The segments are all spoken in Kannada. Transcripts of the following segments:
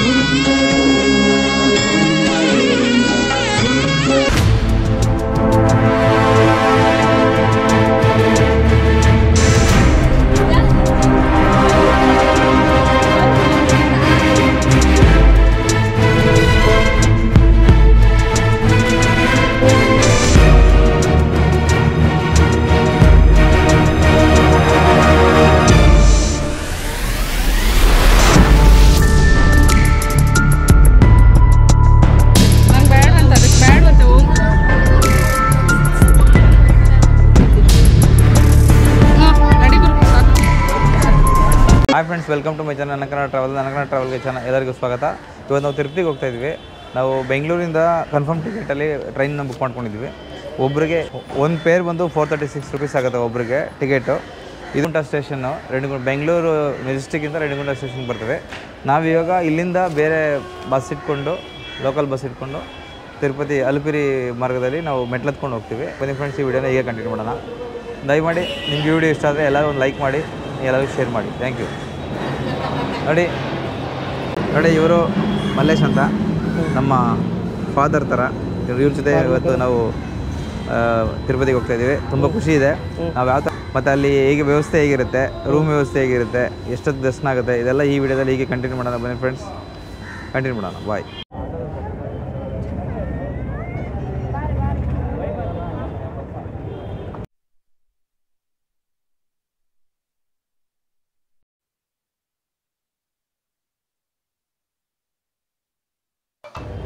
Hi friends, welcome to my channel ನನಕನ್ನಡ ಟ್ರಾವೆಲ್ಗೆ ಎಲ್ಲರಿಗೂ ಸ್ವಾಗತ. ಇವತ್ತು ನಾವು ತಿರುಪತಿಗೆ ಹೋಗ್ತಾ ಇದ್ವಿ. ನಾವು ಬೆಂಗಳೂರಿಂದ ಕನ್ಫರ್ಮ್ ಟಿಕೆಟಲ್ಲಿ ಟ್ರೈನ್ನ ಬುಕ್ ಮಾಡ್ಕೊಂಡಿದ್ವಿ. ಒಬ್ಬರಿಗೆ ಒಂದು ಪೇರ್ ಬಂದು 436 ರೂಪೀಸ್ ಆಗುತ್ತೆ ಒಬ್ಬರಿಗೆ ಟಿಕೆಟು. ಇದುಂಟ ಸ್ಟೇಷನ್ನು ಬೆಂಗಳೂರು ಮೆಜೆಸ್ಟಿಕ್ಕಿಂದ ರೇಣಿಗುಂಟ ಸ್ಟೇಷನ್ಗೆ ಬರ್ತದೆ. ನಾವಿವಾಗ ಇಲ್ಲಿಂದ ಬೇರೆ ಬಸ್ ಇಟ್ಕೊಂಡು ಲೋಕಲ್ ಬಸ್ ಇಟ್ಕೊಂಡು ತಿರುಪತಿ ಅಲಪಿರಿ ಮಾರ್ಗದಲ್ಲಿ ನಾವು ಮೆಟ್ಲತ್ಕೊಂಡು ಹೋಗ್ತೀವಿ. ಬನ್ನಿ ಫ್ರೆಂಡ್ಸ್, ಈ ವಿಡಿಯೋನ ಹೀಗೆ ಕಂಟಿನ್ಯೂ ಮಾಡೋಣ. ದಯಮಾಡಿ ನಿಮಗೆ ವಿಡಿಯೋ ಇಷ್ಟ ಆದರೆ ಎಲ್ಲರೂ ಒಂದು ಲೈಕ್ ಮಾಡಿ, ಎಲ್ಲರೂ ಶೇರ್ ಮಾಡಿ. Thank you. ನೋಡಿ ಇವರು ಮಲ್ಲೇಶ್ ಅಂತ ನಮ್ಮ ಫಾದರ್ ಥರ. ಇವ್ರ ಜೊತೆ ಇವತ್ತು ನಾವು ತಿರುಪತಿಗೆ ಹೋಗ್ತಾ ಇದ್ದೀವಿ. ತುಂಬ ಖುಷಿ ಇದೆ. ನಾವು ಯಾವ ಥರ ಮತ್ತು ಅಲ್ಲಿ ಹೇಗೆ ವ್ಯವಸ್ಥೆ ಹೇಗಿರುತ್ತೆ, ರೂಮ್ ವ್ಯವಸ್ಥೆ ಹೇಗಿರುತ್ತೆ, ಎಷ್ಟೊತ್ತು ದರ್ಶನ ಆಗುತ್ತೆ, ಇದೆಲ್ಲ ಈ ವಿಡಿಯೋದಲ್ಲಿ ಹೀಗೆ ಕಂಟಿನ್ಯೂ ಮಾಡೋಣ. ಬನ್ನಿ ಫ್ರೆಂಡ್ಸ್, ಕಂಟಿನ್ಯೂ ಮಾಡೋಣ. ಬಾಯ್.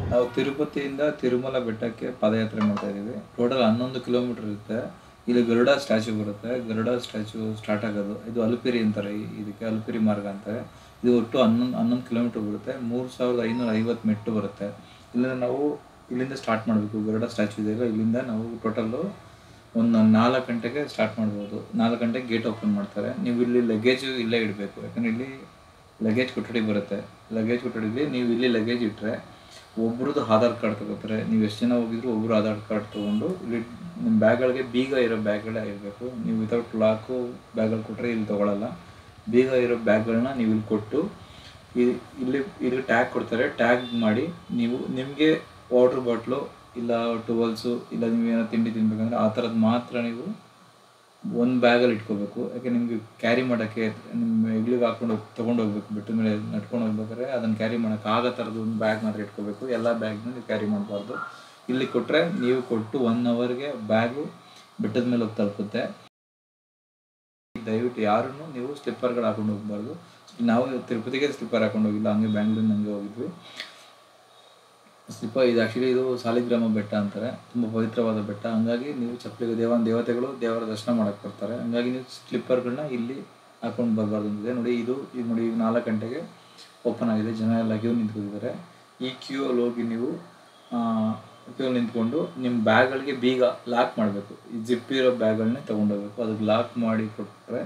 ನಾವು ತಿರುಪತಿಯಿಂದ ತಿರುಮಲ ಬೆಟ್ಟಕ್ಕೆ ಪಾದಯಾತ್ರೆ ಮಾಡ್ತಾ ಇದ್ದೀವಿ. ಟೋಟಲ್ 11 ಕಿಲೋಮೀಟರ್ ಇರುತ್ತೆ. ಇಲ್ಲಿ ಗರುಡ ಸ್ಟ್ಯಾಚ್ಯೂ ಬರುತ್ತೆ. ಗರುಡ ಸ್ಟ್ಯಾಚ್ಯೂ ಸ್ಟಾರ್ಟ್ ಆಗೋದು ಇದು ಅಲಪಿರಿ ಅಂತಾರೆ. ಇದಕ್ಕೆ ಅಲಪಿರಿ ಮಾರ್ಗ ಅಂತಾರೆ. ಇದು ಒಟ್ಟು 11 ಕಿಲೋಮೀಟರ್ ಬರುತ್ತೆ. 3550 ಮೆಟ್ಟು ಬರುತ್ತೆ. ಇಲ್ಲಿಂದ ಸ್ಟಾರ್ಟ್ ಮಾಡಬೇಕು. ಗರುಡ ಸ್ಟ್ಯಾಚ್ಯೂ ಇದೆಯಲ್ಲ, ಇಲ್ಲಿಂದ ನಾವು ಟೋಟಲ್ಲು ಒಂದು 4 ಗಂಟೆಗೆ ಸ್ಟಾರ್ಟ್ ಮಾಡ್ಬೋದು. 4 ಗಂಟೆಗೆ ಗೇಟ್ ಓಪನ್ ಮಾಡ್ತಾರೆ. ನೀವು ಇಲ್ಲಿ ಲಗೇಜು ಇಲ್ಲೇ ಇಡಬೇಕು. ಯಾಕಂದರೆ ಇಲ್ಲಿ ಲಗೇಜ್ ಕೊಠಡಿ ಬರುತ್ತೆ. ಲಗೇಜ್ ಕೊಠಡಿಲಿ ನೀವು ಇಲ್ಲಿ ಲಗೇಜ್ ಇಟ್ಟರೆ ಒಬ್ರದ್ದು ಆಧಾರ್ ಕಾರ್ಡ್ ತಗೋತಾರೆ. ನೀವು ಎಷ್ಟು ಜನ ಹೋಗಿದ್ರು ಒಬ್ಬರು ಆಧಾರ್ ಕಾರ್ಡ್ ತೊಗೊಂಡು ಇಲ್ಲಿ ನಿಮ್ಮ ಬ್ಯಾಗ್ಗಳಿಗೆ ಬೀಗ ಇರೋ ಬ್ಯಾಗ್ಗಳೇ ಇರಬೇಕು. ನೀವು ವಿತೌಟ್ ಲಾಕು ಬ್ಯಾಗ್ಗಳು ಕೊಟ್ಟರೆ ಇಲ್ಲಿ ತೊಗೊಳ್ಳಲ್ಲ. ಬೀಗ ಇರೋ ಬ್ಯಾಗ್ಗಳನ್ನ ನೀವು ಇಲ್ಲಿ ಕೊಟ್ಟು ಇಲ್ಲಿ ಟ್ಯಾಗ್ ಕೊಡ್ತಾರೆ. ಟ್ಯಾಗ್ ಮಾಡಿ ನೀವು ನಿಮಗೆ ವಾಟರ್ ಬಾಟ್ಲು ಇಲ್ಲ ಟವಲ್ಸು ಇಲ್ಲ ನೀವು ಏನೋ ತಿಂಡಿ ತಿನ್ಬೇಕಂದ್ರೆ ಆ ಥರದ್ದು ಮಾತ್ರ ನೀವು ಒಂದು ಬ್ಯಾಗಲ್ಲಿ ಇಟ್ಕೋಬೇಕು. ಯಾಕೆ ನಿಮಗೆ ಕ್ಯಾರಿ ಮಾಡೋಕ್ಕೆ ನಿಮ್ಮ ಹೆಗ್ಲಿಗೆ ಹಾಕ್ಕೊಂಡು ತೊಗೊಂಡು ಹೋಗ್ಬೇಕು. ಬೆಟ್ಟದ ಮೇಲೆ ನಡ್ಕೊಂಡು ಹೋಗ್ಬೇಕಾದ್ರೆ ಅದನ್ನು ಕ್ಯಾರಿ ಮಾಡೋಕ್ಕೆ ಆಗೋ ಥರದ್ದು ಒಂದು ಬ್ಯಾಗ್ ಮಾತ್ರ ಇಟ್ಕೋಬೇಕು. ಎಲ್ಲ ಬ್ಯಾಗ್ನ ನೀವು ಕ್ಯಾರಿ ಮಾಡಬಾರ್ದು. ಇಲ್ಲಿ ಕೊಟ್ಟರೆ ನೀವು ಕೊಟ್ಟು 1 ಅವರ್ಗೆ ಬ್ಯಾಗು ಬೆಟ್ಟದ ಮೇಲೆ ಹೋಗಿ ತಲುಪುತ್ತೆ. ದಯವಿಟ್ಟು ಯಾರೂ ನೀವು ಸ್ಲಿಪ್ಪರ್ಗಳು ಹಾಕೊಂಡು ಹೋಗ್ಬಾರ್ದು. ನಾವು ತಿರುಪತಿಗೆ ಸ್ಲಿಪ್ಪರ್ ಹಾಕೊಂಡು ಹೋಗಿಲ್ಲ, ಹಂಗೆ ಬ್ಯಾಂಗ್ಳೂರಿನ ಹಂಗೆ ಹೋಗಿದ್ವಿ. ಇದು ಆ್ಯಕ್ಚುಲಿ ಇದು ಸಾಲಿಗ್ರಾಮ ಬೆಟ್ಟ ಅಂತಾರೆ. ತುಂಬ ಪವಿತ್ರವಾದ ಬೆಟ್ಟ. ಹಂಗಾಗಿ ನೀವು ಚಪ್ಪಲಿಗೆ ದೇವತೆಗಳು ದೇವರ ದರ್ಶನ ಮಾಡೋಕ್ಕೆ ಬರ್ತಾರೆ. ಹಂಗಾಗಿ ನೀವು ಸ್ಲಿಪ್ಪರ್ಗಳನ್ನ ಇಲ್ಲಿ ಹಾಕೊಂಡು ಬರಬಾರ್ದು ಅಂತಿದೆ. ನೋಡಿ ಇದು ನೋಡಿ ಈಗ 4 ಗಂಟೆಗೆ ಓಪನ್ ಆಗಿದೆ. ಜನ ಎಲ್ಲ ಕ್ಯೂ ನಿಂತ್ಕೊಂಡಿದ್ದಾರೆ. ಈ ಕ್ಯೂಯಲ್ಲಿ ಹೋಗಿ ನೀವು ಕ್ಯೂ ನಿಂತ್ಕೊಂಡು ನಿಮ್ಮ ಬ್ಯಾಗ್ಗಳಿಗೆ ಬೀಗ ಲಾಕ್ ಮಾಡಬೇಕು. ಈ ಜಿಪ್ ಇರೋ ಬ್ಯಾಗ್ಗಳನ್ನೇ ತೊಗೊಂಡೋಗ್ಬೇಕು. ಅದಕ್ಕೆ ಲಾಕ್ ಮಾಡಿ ಕೊಟ್ಟರೆ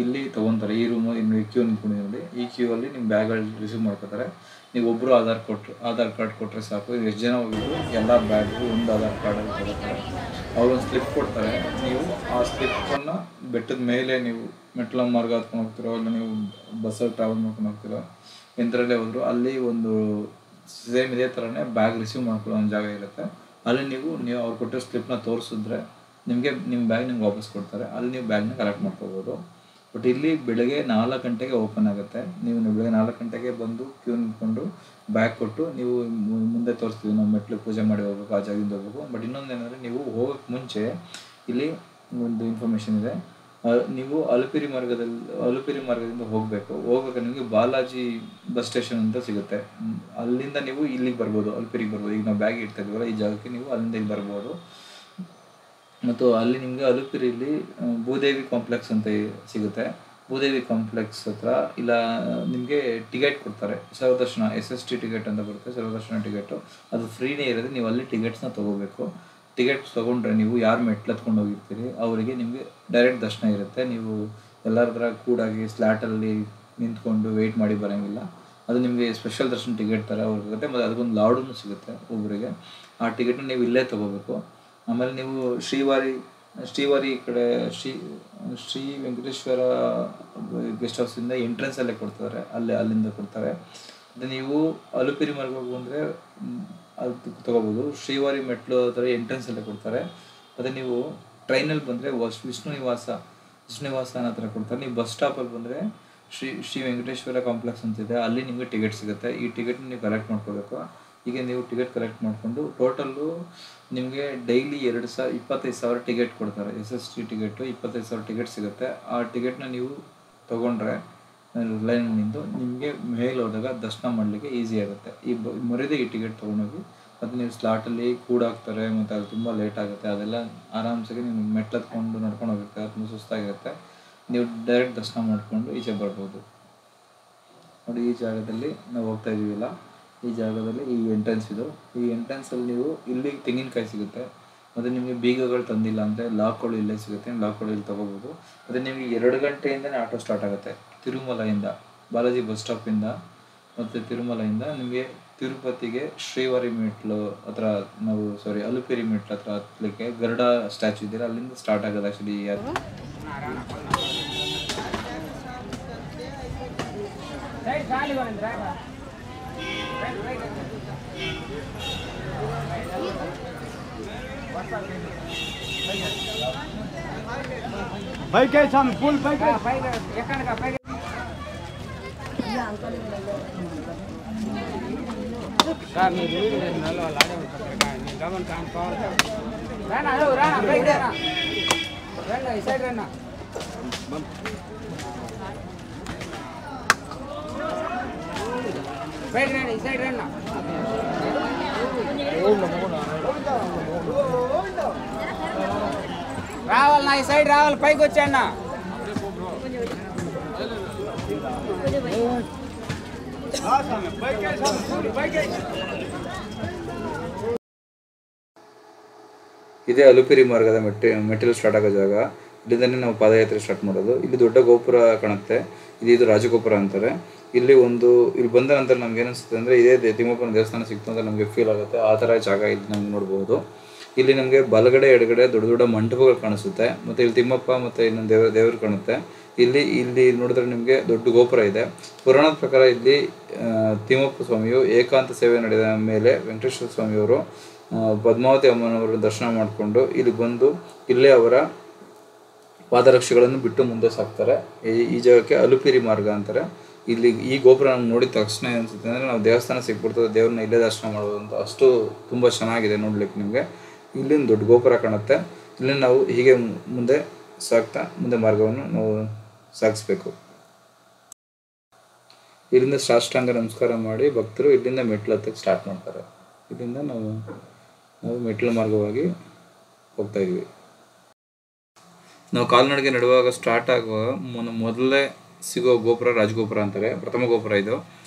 ಇಲ್ಲಿ ತೊಗೊತಾರೆ. ಈ ರೂಮು ಇನ್ನು ಕ್ಯೂ ನಿಂತ್ಕೊಂಡಿದ್ದೀವಿ ನೋಡಿ. ಈ ಕ್ಯೂ ಅಲ್ಲಿ ನಿಮ್ಮ ಬ್ಯಾಗ್ಗಳು ರಿಸೀವ್ ಮಾಡ್ಕೋತಾರೆ. ನೀವು ಒಬ್ಬರು ಆಧಾರ್ ಕಾರ್ಡ್ ಕೊಟ್ಟರೆ ಸಾಕು. ಎಷ್ಟು ಜನ ಹೋಗಿದ್ರು ಎಲ್ಲ ಬ್ಯಾಗ್ಗೂ ಒಂದು ಆಧಾರ್ ಕಾರ್ಡಲ್ಲಿ ಕೊಡ್ತಾರೆ. ಅವ್ರೊಂದು ಸ್ಲಿಪ್ ಕೊಡ್ತಾರೆ. ನೀವು ಆ ಸ್ಲಿಪ್ಪನ್ನು ಬೆಟ್ಟದ ಮೇಲೆ ನೀವು ಮೆಟ್ಲ ಮಾರ್ಗ ಹತ್ಕೊಂಡು ಹೋಗ್ತಿರೋ ಇಲ್ಲ ನೀವು ಬಸ್ಸಲ್ಲಿ ಟ್ರಾವೆಲ್ ಮಾಡ್ಕೊಂಡು ಹೋಗ್ತಿರೋ ಎಂಥರಲ್ಲೇ ಹೋದ್ರು ಅಲ್ಲಿ ಒಂದು ಸೇಮ್ ಇದೇ ಥರನೇ ಬ್ಯಾಗ್ ರಿಸೀವ್ ಮಾಡ್ಕೊಳ್ಳೋ ಒಂದು ಜಾಗ ಇರುತ್ತೆ. ಅಲ್ಲಿ ನೀವು ಅವ್ರು ಕೊಟ್ಟಿರೋ ಸ್ಲಿಪ್ನ ತೋರಿಸಿದ್ರೆ ನಿಮ್ಮ ಬ್ಯಾಗ್ ನಿಮ್ಗೆ ವಾಪಸ್ ಕೊಡ್ತಾರೆ. ಅಲ್ಲಿ ನೀವು ಬ್ಯಾಗ್ನ ಕಲೆಕ್ಟ್ ಮಾಡ್ಕೋಬೋದು. ಬಟ್ ಇಲ್ಲಿ ಬೆಳಗ್ಗೆ 4 ಗಂಟೆಗೆ ಓಪನ್ ಆಗುತ್ತೆ. ನೀವು ಬೆಳಗ್ಗೆ 4 ಗಂಟೆಗೆ ಬಂದು ಕ್ಯೂ ನಿಂತ್ಕೊಂಡು ಬ್ಯಾಗ್ ಕೊಟ್ಟು ನೀವು ಮುಂದೆ ತೋರಿಸ್ತೀವಿ. ನಾವು ಮೆಟ್ಲು ಪೂಜೆ ಮಾಡಿ ಹೋಗ್ಬೇಕು, ಆ ಜಾಗದಿಂದ ಹೋಗ್ಬೇಕು. ಬಟ್ ಇನ್ನೊಂದೇನೆಂದರೆ ನೀವು ಹೋಗೋಕ್ಕೆ ಮುಂಚೆ ಇಲ್ಲಿ ಒಂದು ಇನ್ಫಾರ್ಮೇಷನ್ ಇದೆ. ನೀವು ಅಲಪಿರಿ ಮಾರ್ಗದಿಂದ ಹೋಗ್ಬೇಕಾದ್ರೆ ನಿಮಗೆ ಬಾಲಾಜಿ ಬಸ್ ಸ್ಟೇಷನ್ ಅಂತ ಸಿಗುತ್ತೆ. ಅಲ್ಲಿಂದ ನೀವು ಇಲ್ಲಿಗೆ ಬರ್ಬೋದು, ಅಲಪಿರಿಗೆ ಬರ್ಬೋದು. ಈಗ ನಾವು ಬ್ಯಾಗ್ ಇಡ್ತಾ ಇದ್ದೀವಲ್ಲ ಈ ಜಾಗಕ್ಕೆ ನೀವು ಅಲ್ಲಿಂದ ಇಲ್ಲಿ ಬರ್ಬೋದು. ಮತ್ತು ಅಲ್ಲಿ ನಿಮಗೆ ಅಲಪಿರಿಲಿ ಭೂದೇವಿ ಕಾಂಪ್ಲೆಕ್ಸ್ ಅಂತ ಸಿಗುತ್ತೆ. ಭೂದೇವಿ ಕಾಂಪ್ಲೆಕ್ಸ್ ಹತ್ರ ಇಲ್ಲ ನಿಮಗೆ ಟಿಕೆಟ್ ಕೊಡ್ತಾರೆ. ಸರ್ವದರ್ಶನ SST ಟಿಕೆಟ್ ಅಂತ ಬರುತ್ತೆ. ಸರ್ವದರ್ಶನ ಟಿಕೆಟು ಅದು ಫ್ರೀನೇ ಇರೋದು. ನೀವು ಅಲ್ಲಿ ಟಿಕೆಟ್ಸ್ನ ತೊಗೋಬೇಕು. ಟಿಕೆಟ್ಸ್ ತೊಗೊಂಡ್ರೆ ನೀವು ಯಾರು ಮೆಟ್ಲತ್ಕೊಂಡು ಹೋಗಿರ್ತೀರಿ ಅವರಿಗೆ ನಿಮಗೆ ಡೈರೆಕ್ಟ್ ದರ್ಶನ ಇರುತ್ತೆ. ನೀವು ಎಲ್ಲರ ಥರ ಕೂಡಾಗಿ ಸ್ಲ್ಯಾಟಲ್ಲಿ ನಿಂತ್ಕೊಂಡು ವೆಯ್ಟ್ ಮಾಡಿ ಬರೋಂಗಿಲ್ಲ. ಅದು ನಿಮಗೆ ಸ್ಪೆಷಲ್ ದರ್ಶನ ಟಿಕೆಟ್ ಥರ ಹೋಗುತ್ತೆ. ಮತ್ತು ಅದಕ್ಕೊಂದು ಲಾಡೂ ಸಿಗುತ್ತೆ ಒಬ್ಬರಿಗೆ. ಆ ಟಿಕೆಟ್ನ ನೀವು ಇಲ್ಲೇ ತೊಗೋಬೇಕು. ಆಮೇಲೆ ನೀವು ಶ್ರೀವಾರಿ ಕಡೆ ಶ್ರೀ ವೆಂಕಟೇಶ್ವರ ಗೆಸ್ಟ್ ಹೌಸಿಂದ ಎಂಟ್ರೆನ್ಸಲ್ಲೇ ಕೊಡ್ತಾರೆ. ಅಲ್ಲಿಂದ ಕೊಡ್ತಾರೆ. ಅದು ನೀವು ಅಲುಪಿರಿ ಮಾರ್ಗಕ್ಕೆ ಬಂದರೆ ಅದು ತೊಗೋಬೋದು. ಶ್ರೀವಾರಿ ಮೆಟ್ಲು ಥರ ಎಂಟ್ರೆನ್ಸಲ್ಲೇ ಕೊಡ್ತಾರೆ. ಅದೇ ನೀವು ಟ್ರೈನಲ್ಲಿ ಬಂದರೆ ವಿಷ್ಣು ನಿವಾಸ ಅನ್ನೋ ಥರ ಕೊಡ್ತಾರೆ. ನೀವು ಬಸ್ ಸ್ಟಾಪಲ್ಲಿ ಬಂದರೆ ಶ್ರೀ ವೆಂಕಟೇಶ್ವರ ಕಾಂಪ್ಲೆಕ್ಸ್ ಅಂತಿದೆ, ಅಲ್ಲಿ ನಿಮಗೆ ಟಿಕೆಟ್ ಸಿಗುತ್ತೆ. ಈ ಟಿಕೆಟ್ನ ನೀವು ಕಲೆಕ್ಟ್ ಮಾಡ್ಕೋಬೇಕು. ಈಗ ನೀವು ಟಿಕೆಟ್ ಕಲೆಕ್ಟ್ ಮಾಡಿಕೊಂಡು ಟೋಟಲ್ಲು ನಿಮಗೆ ಡೈಲಿ 25,000 ಟಿಕೆಟ್ ಕೊಡ್ತಾರೆ. SST ಟಿಕೆಟು 25,000 ಟಿಕೆಟ್ ಸಿಗುತ್ತೆ. ಆ ಟಿಕೆಟ್ನ ನೀವು ತೊಗೊಂಡ್ರೆ ಲೈನ್ ನಿಂತು ನಿಮಗೆ ಮೇಲೆ ಹೋದಾಗ ದರ್ಶನ ಮಾಡಲಿಕ್ಕೆ ಈಸಿ ಆಗುತ್ತೆ. ಮರೀದೆ ಈ ಟಿಕೆಟ್ ತೊಗೊಂಡೋಗಿ ಮತ್ತು ನೀವು ಸ್ಲಾಟಲ್ಲಿ ಕೂಡಾಕ್ತಾರೆ ಮತ್ತು ಅದು ತುಂಬ ಲೇಟ್ ಆಗುತ್ತೆ. ಅದೆಲ್ಲ ಆರಾಮ್ಸಾಗಿ ನೀವು ಮೆಟ್ಲತ್ಕೊಂಡು ನಡ್ಕೊಂಡು ಹೋಗಿರ್ತಾರೆ, ತುಂಬ ಸುಸ್ತಾಗಿರುತ್ತೆ. ನೀವು ಡೈರೆಕ್ಟ್ ದರ್ಶನ ಮಾಡಿಕೊಂಡು ಈಚೆ ಬರ್ಬೋದು. ನೋಡಿ, ಈ ಜಾಗದಲ್ಲಿ ನಾವು ಹೋಗ್ತಾ ಇದ್ದೀವಿಲ್ಲ, ಈ ಜಾಗದಲ್ಲಿ ಈ ಎಂಟ್ರೆನ್ಸ್ ಇದು. ಈ ಎಂಟ್ರೆನ್ಸಲ್ಲಿ ನೀವು ಇಲ್ಲಿ ತೆಂಗಿನಕಾಯಿ ಸಿಗುತ್ತೆ. ಮತ್ತು ನಿಮಗೆ ಬೀಗಗಳು ತಂದಿಲ್ಲ ಅಂದರೆ ಲಾಕ್ಗಳು ಇಲ್ಲೇ ಸಿಗುತ್ತೆ, ಲಾಕ್ಗಳು ಇಲ್ಲಿ ತೊಗೋಬೋದು. ಮತ್ತು ನಿಮಗೆ 2 ಗಂಟೆಯಿಂದನೇ ಆಟೋ ಸ್ಟಾರ್ಟ್ ಆಗುತ್ತೆ. ತಿರುಮಲೆಯಿಂದ, ಬಾಲಾಜಿ ಬಸ್ ಸ್ಟಾಪಿಂದ ಮತ್ತು ತಿರುಮಲೆಯಿಂದ ನಿಮಗೆ ತಿರುಪತಿಗೆ ಶ್ರೀವಾರಿ ಮೆಟ್ಲು ಹತ್ರ ಅಲುಪಿರಿ ಮೆಟ್ಲು ಹತ್ರ ಹತ್ತಲಿಕ್ಕೆ ಗರುಡ ಸ್ಟ್ಯಾಚು ಇದೆಯಲ್ಲ, ಅಲ್ಲಿಂದ ಸ್ಟಾರ್ಟ್ ಆಗೋದು ಆ್ಯಕ್ಚುಲಿ. भाई कैसा फुल भाई రావాలన్నా ఈ సైడ్ రావాలి, పైకి వచ్చాన్నా. ಇದೇ ಅಲುಪಿರಿ ಮಾರ್ಗದ ಮೆಟ್ಟಿಲು ಸ್ಟಾರ್ಟ್ ಆಗೋ ಜಾಗ. ಇಲ್ಲಿಂದನೇ ನಾವು ಪಾದಯಾತ್ರೆ ಸ್ಟಾರ್ಟ್ ಮಾಡೋದು. ಇಲ್ಲಿ ದೊಡ್ಡ ಗೋಪುರ ಕಾಣುತ್ತೆ, ಇದು ರಾಜಗೋಪುರ ಅಂತಾರೆ. ಇಲ್ಲಿ ಬಂದ ನಂತರ ನಮ್ಗೆ ಏನಿಸುತ್ತೆ ಅಂದರೆ ಇದೇ ತಿಮ್ಮಪ್ಪನ ದೇವಸ್ಥಾನ ಸಿಕ್ತು ಅಂತ ನಮಗೆ ಫೀಲ್ ಆಗುತ್ತೆ. ಆ ಥರ ಜಾಗ ಇಲ್ಲಿ ನಮ್ಗೆ ನೋಡ್ಬೋದು. ಇಲ್ಲಿ ನಮಗೆ ಬಲಗಡೆ ಎಡಗಡೆ ದೊಡ್ಡ ದೊಡ್ಡ ಮಂಟಪಗಳು ಕಾಣಿಸುತ್ತೆ. ಮತ್ತು ಇಲ್ಲಿ ತಿಮ್ಮಪ್ಪ ಮತ್ತು ಇನ್ನೊಂದು ದೇವರು ಕಾಣುತ್ತೆ. ಇಲ್ಲಿ ನೋಡಿದ್ರೆ ನಿಮಗೆ ದೊಡ್ಡ ಗೋಪುರ ಇದೆ. ಪುರಾಣದ ಪ್ರಕಾರ ಇಲ್ಲಿ ತಿಮ್ಮಪ್ಪ ಸ್ವಾಮಿಯು ಏಕಾಂತ ಸೇವೆ ನಡೆದ ಮೇಲೆ ವೆಂಕಟೇಶ್ವರ ಸ್ವಾಮಿಯವರು ಪದ್ಮಾವತಿ ಅಮ್ಮನವರು ದರ್ಶನ ಮಾಡಿಕೊಂಡು ಇಲ್ಲಿ ಬಂದು ಇಲ್ಲೇ ಅವರ ಪಾದರಕ್ಷೆಗಳನ್ನು ಬಿಟ್ಟು ಮುಂದೆ ಸಾಕ್ತಾರೆ. ಈ ಜಾಗಕ್ಕೆ ಅಲುಪಿರಿ ಮಾರ್ಗ ಅಂತಾರೆ. ಇಲ್ಲಿ ಈ ಗೋಪುರ ನಮ್ಗೆ ನೋಡಿದ ತಕ್ಷಣ ಅನಿಸುತ್ತೆ ಅಂದರೆ ನಾವು ದೇವಸ್ಥಾನ ಸಿಕ್ಬಿಡ್ತದೆ, ದೇವ್ರನ್ನ ಇಲ್ಲೇ ದರ್ಶನ ಮಾಡ್ಬೋದು ಅಂತ. ಅಷ್ಟು ತುಂಬ ಚೆನ್ನಾಗಿದೆ ನೋಡ್ಲಿಕ್ಕೆ. ನಿಮಗೆ ಇಲ್ಲಿಂದ ದೊಡ್ಡ ಗೋಪುರ ಕಾಣುತ್ತೆ. ಇಲ್ಲಿ ನಾವು ಹೀಗೆ ಮುಂದೆ ಸಾಗ್ತಾ ಮುಂದೆ ಮಾರ್ಗವನ್ನು ನಾವು ಸಾಗಿಸ್ಬೇಕು. ಇಲ್ಲಿಂದ ಸಾಷ್ಟಾಂಗ ನಮಸ್ಕಾರ ಮಾಡಿ ಭಕ್ತರು ಇಲ್ಲಿಂದ ಮೆಟ್ಲು ಹತ್ತಕ್ಕೆ ಸ್ಟಾರ್ಟ್ ಮಾಡ್ತಾರೆ. ಇಲ್ಲಿಂದ ನಾವು ಮೆಟ್ಲು ಮಾರ್ಗವಾಗಿ ಹೋಗ್ತಾ ಇದ್ವಿ. ನಾವು ಕಾಲ್ನಡಿಗೆ ನಡುವಾಗ ಸ್ಟಾರ್ಟ್ ಆಗುವಾಗ ಮೊದಲೇ ಸಿಗೋ ಗೋಪುರ ರಾಜಗೋಪುರ ಅಂತಾರೆ. ಪ್ರಥಮ ಗೋಪುರ ಇದು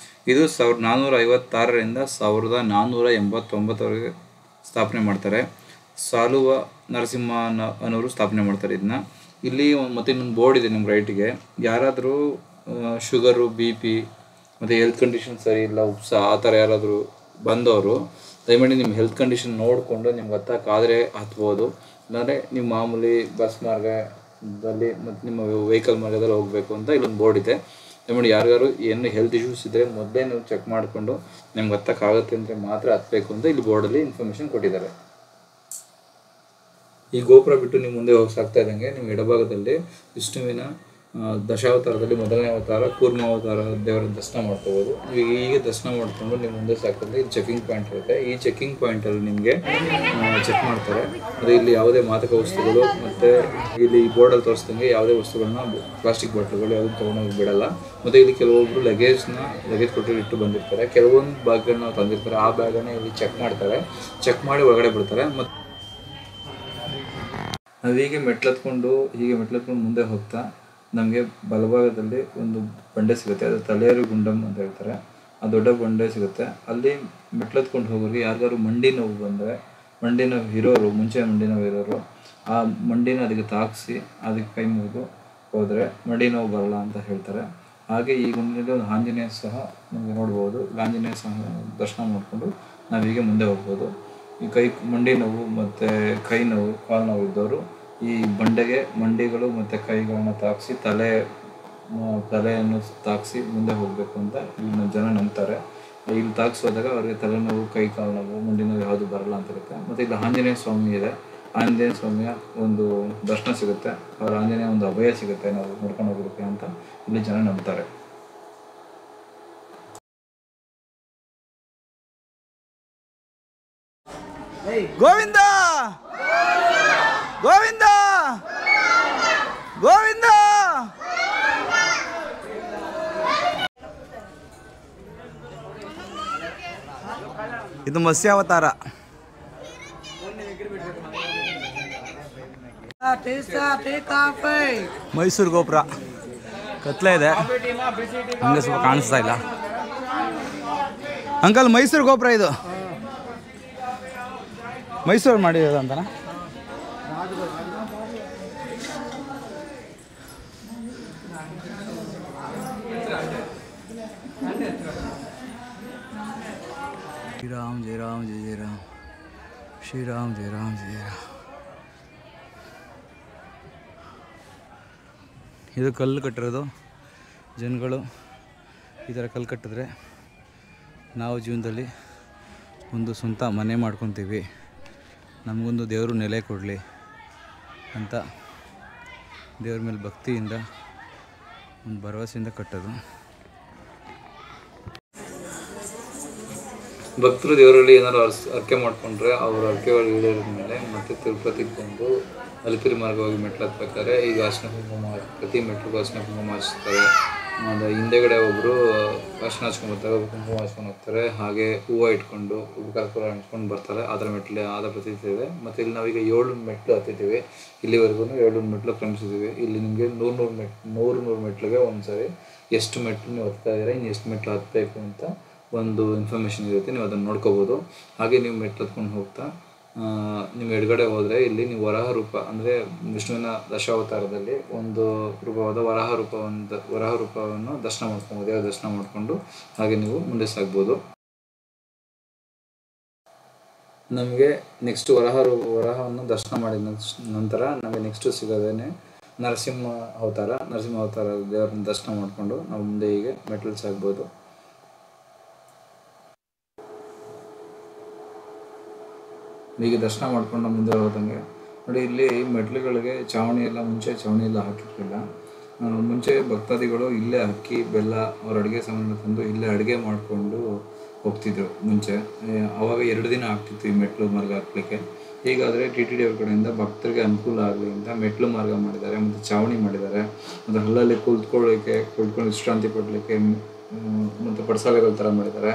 1456ರಿಂದ 1489ವರೆಗೆ ಸ್ಥಾಪನೆ ಮಾಡ್ತಾರೆ. ಸಾಲುವ ನರಸಿಂಹ ಅನ್ನೋರು ಸ್ಥಾಪನೆ ಮಾಡ್ತಾರೆ ಇದನ್ನ. ಇಲ್ಲಿ ಮತ್ತು ಇನ್ನೊಂದು ಬೋರ್ಡ್ ಇದೆ ನಿಮ್ಮ ರೈಟಿಗೆ. ಯಾರಾದರೂ ಶುಗರು, BP ಮತ್ತು ಹೆಲ್ತ್ ಕಂಡೀಷನ್ ಸರಿ ಇಲ್ಲ, ಉಪ್ಸ ಆ ಥರ ಯಾರಾದರೂ ಬಂದವರು ದಯಮಾಡಿ ನಿಮ್ಮ ಹೆಲ್ತ್ ಕಂಡೀಷನ್ ನೋಡಿಕೊಂಡು ನಿಮ್ಗೆ ಹತ್ತಕ್ಕಾದರೆ ಹತ್ಬೋದು. ಇಲ್ಲಾಂದರೆ ನಿಮ್ಮ ಮಾಮೂಲಿ ಬಸ್ ಮಾರ್ಗದಲ್ಲಿ ಮತ್ತು ನಿಮ್ಮ ವೆಹಿಕಲ್ ಮಾರ್ಗದಲ್ಲಿ ಹೋಗಬೇಕು ಅಂತ ಇಲ್ಲೊಂದು ಬೋರ್ಡ್ ಇದೆ. ದಯಮಾಡಿ ಯಾರಿಗಾರು ಏನು ಹೆಲ್ತ್ ಇಶ್ಯೂಸ್ ಇದ್ದರೆ ಮೊದಲೇ ನೀವು ಚೆಕ್ ಮಾಡಿಕೊಂಡು ನಿಮ್ಗೆ ಹತ್ತಕ್ಕಾಗುತ್ತೆ ಅಂದರೆ ಮಾತ್ರ ಹತ್ತಬೇಕು ಅಂತ ಇಲ್ಲಿ ಬೋರ್ಡಲ್ಲಿ ಇನ್ಫಾರ್ಮೇಷನ್ ಕೊಟ್ಟಿದ್ದಾರೆ. ಈ ಗೋಪುರ ಬಿಟ್ಟು ನೀವು ಮುಂದೆ ಹೋಗಿ ಸಾಗ್ತಾ ಇದ್ದಂಗೆ ನಿಮ್ಮ ಎಡಭಾಗದಲ್ಲಿ ವಿಷ್ಣುವಿನ ದಶಾವತಾರದಲ್ಲಿ ಮೊದಲನೇ ಅವತಾರ ಕೂರ್ಮಾವತಾರ ದೇವರ ದರ್ಶನ ಮಾಡ್ಕೋಬೋದು. ನೀವು ಹೀಗೆ ದರ್ಶನ ಮಾಡಿಕೊಂಡು ನೀವು ಮುಂದೆ ಸಾಕಿದ್ರೆ ಇಲ್ಲಿ ಚೆಕಿಂಗ್ ಪಾಯಿಂಟ್ ಇರುತ್ತೆ. ಈ ಚೆಕಿಂಗ್ ಪಾಯಿಂಟಲ್ಲಿ ನಿಮಗೆ ಚೆಕ್ ಮಾಡ್ತಾರೆ. ಮತ್ತು ಇಲ್ಲಿ ಯಾವುದೇ ಮಾದಕ ವಸ್ತುಗಳು ಮತ್ತು ಇಲ್ಲಿ ಬೋರ್ಡಲ್ಲಿ ತೋರಿಸ್ದಂಗೆ ಯಾವುದೇ ವಸ್ತುಗಳನ್ನ ಪ್ಲಾಸ್ಟಿಕ್ ಬಾಟ್ಲುಗಳು ಯಾವುದೂ ತೊಗೊಂಡೋಗಿ ಬಿಡಲ್ಲ. ಮತ್ತು ಇಲ್ಲಿ ಕೆಲವೊಬ್ಬರು ಲಗೇಜ್ ಕೊಟ್ಟು ಇಟ್ಟು ಬಂದಿರ್ತಾರೆ. ಕೆಲವೊಂದು ಬ್ಯಾಗ್ಗಳನ್ನ ನಾವು ತಂದಿರ್ತಾರೆ. ಆ ಬ್ಯಾಗನ್ನು ಇಲ್ಲಿ ಚೆಕ್ ಮಾಡ್ತಾರೆ. ಚೆಕ್ ಮಾಡಿ ಒಳಗಡೆ ಬಿಡ್ತಾರೆ. ಮತ್ತು ನಾವು ಹೀಗೆ ಮೆಟ್ಲತ್ಕೊಂಡು ಮುಂದೆ ಹೋಗ್ತಾ ನಮಗೆ ಬಲಭಾಗದಲ್ಲಿ ಒಂದು ಬಂಡೆ ಸಿಗುತ್ತೆ. ಅದು ತಲೆಯರು ಗುಂಡಮ್ ಅಂತ ಹೇಳ್ತಾರೆ. ಆ ದೊಡ್ಡ ಬಂಡೆ ಸಿಗುತ್ತೆ. ಅಲ್ಲಿ ಮೆಟ್ಲತ್ಕೊಂಡು ಹೋಗೋರಿಗೆ ಯಾರಿಗಾದ್ರು ಮಂಡಿ ನೋವು ಬಂದರೆ, ಮಂಡಿ ನೋವು ಇರೋರು, ಮುಂಚೆ ಮಂಡಿ ನೋವು ಇರೋರು ಆ ಮಂಡಿನ ಅದಕ್ಕೆ ತಾಗಿಸಿ ಅದಕ್ಕೆ ಕೈ ಮುಗಿದು ಹೋದರೆ ಮಂಡಿ ನೋವು ಬರಲ್ಲ ಅಂತ ಹೇಳ್ತಾರೆ. ಹಾಗೆ ಈ ಗುಂಡಿನಲ್ಲಿ ಒಂದು ಆಂಜನೇಯ ಸಹ ನಮಗೆ ನೋಡ್ಬೋದು. ಆಂಜನೇಯ ಸಹ ದರ್ಶನ ಮಾಡಿಕೊಂಡು ನಾವು ಹೀಗೆ ಮುಂದೆ ಹೋಗ್ಬೋದು. ಈ ಮಂಡಿ ನೋವು ಮತ್ತು ಕೈ ನೋವು, ಕಾಲು ನೋವು ಇದ್ದವರು ಈ ಮಂಡಿಗಳು ಮತ್ತು ಕೈಗಳನ್ನ ತಾಗಿಸಿ ತಲೆಯನ್ನು ತಾಗಿಸಿ ಮುಂದೆ ಹೋಗಬೇಕು ಅಂತ ಇಲ್ಲಿನ ಜನ ನಂಬ್ತಾರೆ. ಇಲ್ಲಿ ತಾಗಿಸೋದಾಗ ಅವ್ರಿಗೆ ತಲೆನೋವು, ಕೈ ಕಾಲು ನೋವು, ಮುಂದಿನ ನೋವು ಯಾವುದು ಬರಲ್ಲ ಅಂತ ಇರುತ್ತೆ. ಮತ್ತು ಇಲ್ಲಿ ಆಂಜನೇಯ ಸ್ವಾಮಿ ಇದೆ. ಆಂಜನೇಯ ಸ್ವಾಮಿಯ ಒಂದು ದರ್ಶನ ಸಿಗುತ್ತೆ. ಅವರ ಆಂಜನೇಯ ಒಂದು ಅಭಯ ಸಿಗುತ್ತೆ ನಾವು ನೋಡ್ಕೊಂಡು ಹೋಗೋದಕ್ಕೆ ಅಂತ ಇಲ್ಲಿ ಜನ ನಂಬ್ತಾರೆ. ಗೋವಿಂದ ಗೋವಿಂದ ಗೋವಿಂದ. ಇದು ಮತ್ಸ್ಯಾವತಾರ. ಮೈಸೂರು ಗೋಪುರ ಕತ್ಲೆ ಇದೆ, ಹಂಗೆ ಸ್ವಲ್ಪ ಕಾಣಿಸ್ತಾ ಇಲ್ಲ. ಅಂಕಲ್, ಮೈಸೂರು ಗೋಪುರ ಇದು ಮೈಸೂರು ಮಾಡಿರೋದು ಅಂತನಾ? ಶ್ರೀರಾಮ್ ಜಯ ರಾಮ್ ಜಯ ಜಯ ರಾಮ್, ಶ್ರೀರಾಮ್ ಜಯ ರಾಮ್ ಜಯ ರಾಮ್. ಇದು ಕಲ್ಲು ಕಟ್ಟಿರೋದು. ಜನಗಳು ಈ ಥರ ಕಲ್ಲು ಕಟ್ಟಿದ್ರೆ ನಾವು ಜೀವನದಲ್ಲಿ ಒಂದು ಸ್ವಂತ ಮನೆ ಮಾಡ್ಕೊತೀವಿ, ನಮಗೊಂದು ದೇವರು ನೆಲೆ ಕೊಡಲಿ ಅಂತ ದೇವ್ರ ಮೇಲೆ ಭಕ್ತಿಯಿಂದ ಒಂದು ಭರವಸೆಯಿಂದ ಕಟ್ಟೋದು. ಭಕ್ತರು ದೇವರಲ್ಲಿ ಏನಾದ್ರು ಅರ್ಕೆ ಮಾಡ್ಕೊಂಡ್ರೆ ಅವ್ರ ಅರ್ಕೆಗಳು ಈಡೇರಿದ ಮೇಲೆ ಮತ್ತೆ ತಿರುಪತಿಗೆ ಬಂದು ಅಲಿಪಿರಿ ಮಾರ್ಗವಾಗಿ ಮೆಟ್ಲು ಹತ್ಬೇಕಾದ್ರೆ ಈಗ ಅರ್ಶಿನ ಕುಂಕುಮ, ಪ್ರತಿ ಮೆಟ್ಲಿಗೂ ಅರ್ಶಿನ ಕುಂಕುಮ ಹಚ್ತಾರೆ. ಮತ್ತು ಹಿಂದೆಗಡೆ ಒಬ್ಬರು ಅರ್ಶಿನ ಹಚ್ಕೊಂಡು ಬರ್ತಾರೆ, ಕುಂಕುಮ ಹಚ್ಕೊಂಡು ಹೋಗ್ತಾರೆ. ಹಾಗೆ ಹೂವು ಇಟ್ಕೊಂಡು ಕರ್ಪೂರ ಹಂಚ್ಕೊಂಡು ಬರ್ತಾರೆ. ಅದರ ಮೆಟ್ಲೆ ಆದ ಪ್ರತೀತಿ ಇದೆ. ಮತ್ತು ಇಲ್ಲಿ ನಾವೀಗ 7 ಮೆಟ್ಲು ಹತ್ತಿದ್ದೀವಿ. ಇಲ್ಲಿವರೆಗೂ 7 ಮೆಟ್ಲು ಕ್ರಮಿಸಿದ್ದೀವಿ. ಇಲ್ಲಿ ನಿಮಗೆ 100 ಮೆಟ್ಲಿಗೆ ಒಂದು ಸರಿ ಎಷ್ಟು ಮೆಟ್ಲು ನೀವು ಹತ್ತಾ ಇದ್ದೀರಾ, ಇನ್ನು ಎಷ್ಟು ಮೆಟ್ಲು ಹತ್ತಬೇಕು ಅಂತ ಒಂದು ಇನ್ಫಾರ್ಮೇಷನ್ ಇರುತ್ತೆ. ನೀವು ಅದನ್ನು ನೋಡ್ಕೋಬೋದು. ಹಾಗೆ ನೀವು ಮೆಟ್ಲು ಹತ್ಕೊಂಡು ಹೋಗ್ತಾ ನಿಮ್ಮ ಎಡಗಡೆ ಹೋದರೆ ಇಲ್ಲಿ ನೀವು ವರಾಹ ರೂಪ ಅಂದರೆ ವಿಷ್ಣುವಿನ ದಶಾವತಾರದಲ್ಲಿ ಒಂದು ರೂಪವಾದ ವರಾಹ ರೂಪವನ್ನು ದರ್ಶನ ಮಾಡ್ಕೊಬೋದು. ದೇವರ ದರ್ಶನ ಮಾಡಿಕೊಂಡು ಹಾಗೆ ನೀವು ಮುಂದೆ ಸಾಗ್ಬೋದು. ನಮಗೆ ನೆಕ್ಸ್ಟ್ ವರಾಹವನ್ನು ದರ್ಶನ ಮಾಡಿದ ನಂತರ ನಮಗೆ ನೆಕ್ಸ್ಟು ಸಿಗೋದೇನೆ ನರಸಿಂಹ ಅವತಾರ ದೇವರನ್ನ ದರ್ಶನ ಮಾಡಿಕೊಂಡು ನಾವು ಮುಂದೆ ಹೀಗೆ ಮೆಟ್ಲು ಸಾಗ್ಬೋದು. ಹೀಗೆ ದರ್ಶನ ಮಾಡ್ಕೊಂಡು ಮುಂದೆ ಹೋದಂಗೆ ನೋಡಿ, ಇಲ್ಲಿ ಮೆಟ್ಲುಗಳಿಗೆ ಚಾವಣಿ ಎಲ್ಲ ಹಾಕಿರಲಿಲ್ಲ. ಮುಂಚೆ ಭಕ್ತಾದಿಗಳು ಇಲ್ಲೇ ಅಕ್ಕಿ ಬೆಲ್ಲ ಅವ್ರ ಅಡುಗೆ ಸಾಮಾನು ತಂದು ಇಲ್ಲೇ ಅಡುಗೆ ಮಾಡಿಕೊಂಡು ಹೋಗ್ತಿದ್ರು ಮುಂಚೆ. ಆವಾಗ 2 ದಿನ ಆಗ್ತಿತ್ತು ಈ ಮೆಟ್ಲು ಮಾರ್ಗ ಹಾಕ್ಲಿಕ್ಕೆ. ಹೀಗಾದರೆ TTD ಅವ್ರ ಕಡೆಯಿಂದ ಭಕ್ತರಿಗೆ ಅನುಕೂಲ ಆಗಲಿ ಅಂತ ಮೆಟ್ಲು ಮಾರ್ಗ ಮಾಡಿದ್ದಾರೆ, ಮತ್ತು ಚಾವಣಿ ಮಾಡಿದ್ದಾರೆ, ಮತ್ತು ಹಲ್ಲಲ್ಲಿ ಕುಳಿತುಕೊಂಡು ವಿಶ್ರಾಂತಿ ಪಡಲಿಕ್ಕೆ ಮತ್ತು ಪಡಸಾಲೆಗಳ ಥರ ಮಾಡಿದ್ದಾರೆ.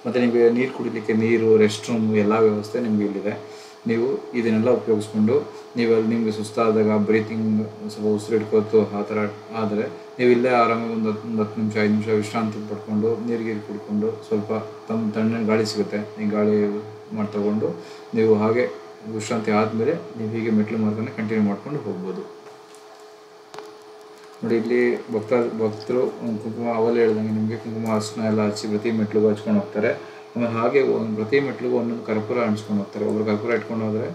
ಮತ್ತು ನಿಮಗೆ ನೀರು ಕುಡಿಲಿಕ್ಕೆ ನೀರು, ರೆಸ್ಟ್ ರೂಮ್ ಎಲ್ಲ ವ್ಯವಸ್ಥೆ ನಿಮಗೆ ಇಲ್ಲಿದೆ. ನೀವು ಇದನ್ನೆಲ್ಲ ಉಪಯೋಗಿಸ್ಕೊಂಡು ನಿಮಗೆ ಸುಸ್ತಾದಾಗ ಬ್ರೀತಿಂಗ್ ಸ್ವಲ್ಪ ಉಸಿರು ಹಿಡ್ಕೋತು ಆ ಥರ ಆದರೆ ನೀವು ಇಲ್ಲೇ ಆರಾಮಾಗಿ ಒಂದು 10 ನಿಮಿಷ 5 ನಿಮಿಷ ವಿಶ್ರಾಂತಿ ಪಡ್ಕೊಂಡು ನೀರು ಕುಡ್ಕೊಂಡು ಸ್ವಲ್ಪ ತಣ್ಣನೆ ಗಾಳಿ ಸಿಗುತ್ತೆ, ಈ ಗಾಳಿ ತಗೊಂಡು ನೀವು ಹಾಗೆ ವಿಶ್ರಾಂತಿ ಆದಮೇಲೆ ನೀವು ಹೀಗೆ ಮೆಟ್ಲು ಮಾರ್ಗನ ಕಂಟಿನ್ಯೂ ಮಾಡ್ಕೊಂಡು ಹೋಗ್ಬೋದು. ನೋಡಿ, ಇಲ್ಲಿ ಭಕ್ತರು ಕುಂಕುಮ ಅವಲೇ ಹೇಳ್ದಂಗೆ ನಿಮಗೆ ಕುಂಕುಮ ಅರ್ಶಿನ ಎಲ್ಲ ಹಚ್ಚಿ ಪ್ರತಿ ಮೆಟ್ಲಿಗೂ ಹಚ್ಕೊಂಡು ಹೋಗ್ತಾರೆ. ಆಮೇಲೆ ಹಾಗೆ ಪ್ರತಿ ಮೆಟ್ಲಿಗೂ ಒಂದೊಂದು ಕರ್ಪೂರ ಹಂಚ್ಕೊಂಡು ಹೋಗ್ತಾರೆ. ಒಬ್ಬರು ಕರ್ಪೂರ ಇಟ್ಕೊಂಡು ಹೋದರೆ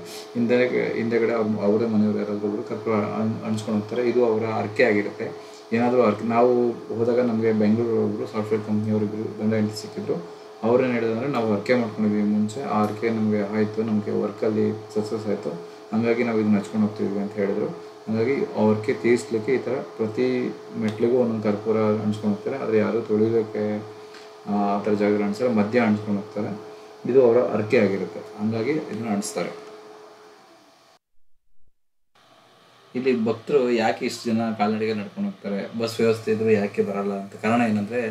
ಹಿಂದೆಗಡೆ ಅವರೇ ಮನೆಯವರು ಯಾರಾದರೂ ಕರ್ಪೂರ ಹಂಚ್ಕೊಂಡು ಹೋಗ್ತಾರೆ. ಇದು ಅವರ ಅರ್ಕೆ ಆಗಿರುತ್ತೆ. ಏನಾದರೂ ನಾವು ಹೋದಾಗ ನಮಗೆ ಬೆಂಗಳೂರು ಒಬ್ಬರು ಸಾಫ್ಟ್ವೇರ್ ಕಂಪ್ನಿಯವರಿಬ್ಬರು ಗಂಡ ಹೆಂಡತಿ ಸಿಕ್ಕಿದ್ರು. ಅವ್ರೇನು ಹೇಳಿದಂದರೆ, ನಾವು ಅರ್ಕೆ ಮಾಡ್ಕೊಂಡಿದ್ವಿ ಮುಂಚೆ, ಆ ಅರ್ಕೆ ನಮಗೆ ಆಯಿತು, ನಮಗೆ ವರ್ಕಲ್ಲಿ ಸಕ್ಸಸ್ ಆಯಿತು, ಹಾಗಾಗಿ ನಾವು ಇದನ್ನ ಹಚ್ಕೊಂಡು ಹೋಗ್ತಿದ್ವಿ ಅಂತ ಹೇಳಿದ್ರು. ಹಾಗಾಗಿ ಅವ್ರಿಗೆ ತೀರಿಸಲಿಕ್ಕೆ ಈ ಥರ ಪ್ರತಿ ಮೆಟ್ಲಿಗೂ ಒಂದೊಂದು ಕರ್ಪೂರ ಹಂಚ್ಕೊಂಡು ಹೋಗ್ತಾರೆ. ಆದರೆ ಯಾರು ತೊಳಿಲಿಕ್ಕೆ ಆ ಥರ ಜಾಗ ಅಣಿಸ್ತಾರೆ, ಮಧ್ಯ ಹಂಚ್ಕೊಂಡು ಹೋಗ್ತಾರೆ. ಇದು ಅವರ ಅರ್ಕೆ ಆಗಿರುತ್ತೆ, ಹಂಗಾಗಿ ಇದನ್ನ ಅಣಿಸ್ತಾರೆ. ಇಲ್ಲಿ ಭಕ್ತರು ಯಾಕೆ ಇಷ್ಟು ಜನ ಕಾಲ್ನಡಿಗೆ ನಡ್ಕೊಂಡು ಹೋಗ್ತಾರೆ, ಬಸ್ ವ್ಯವಸ್ಥೆ ಇದ್ರೂ ಯಾಕೆ ಬರಲ್ಲ ಅಂತ ಕಾರಣ ಏನಂದರೆ,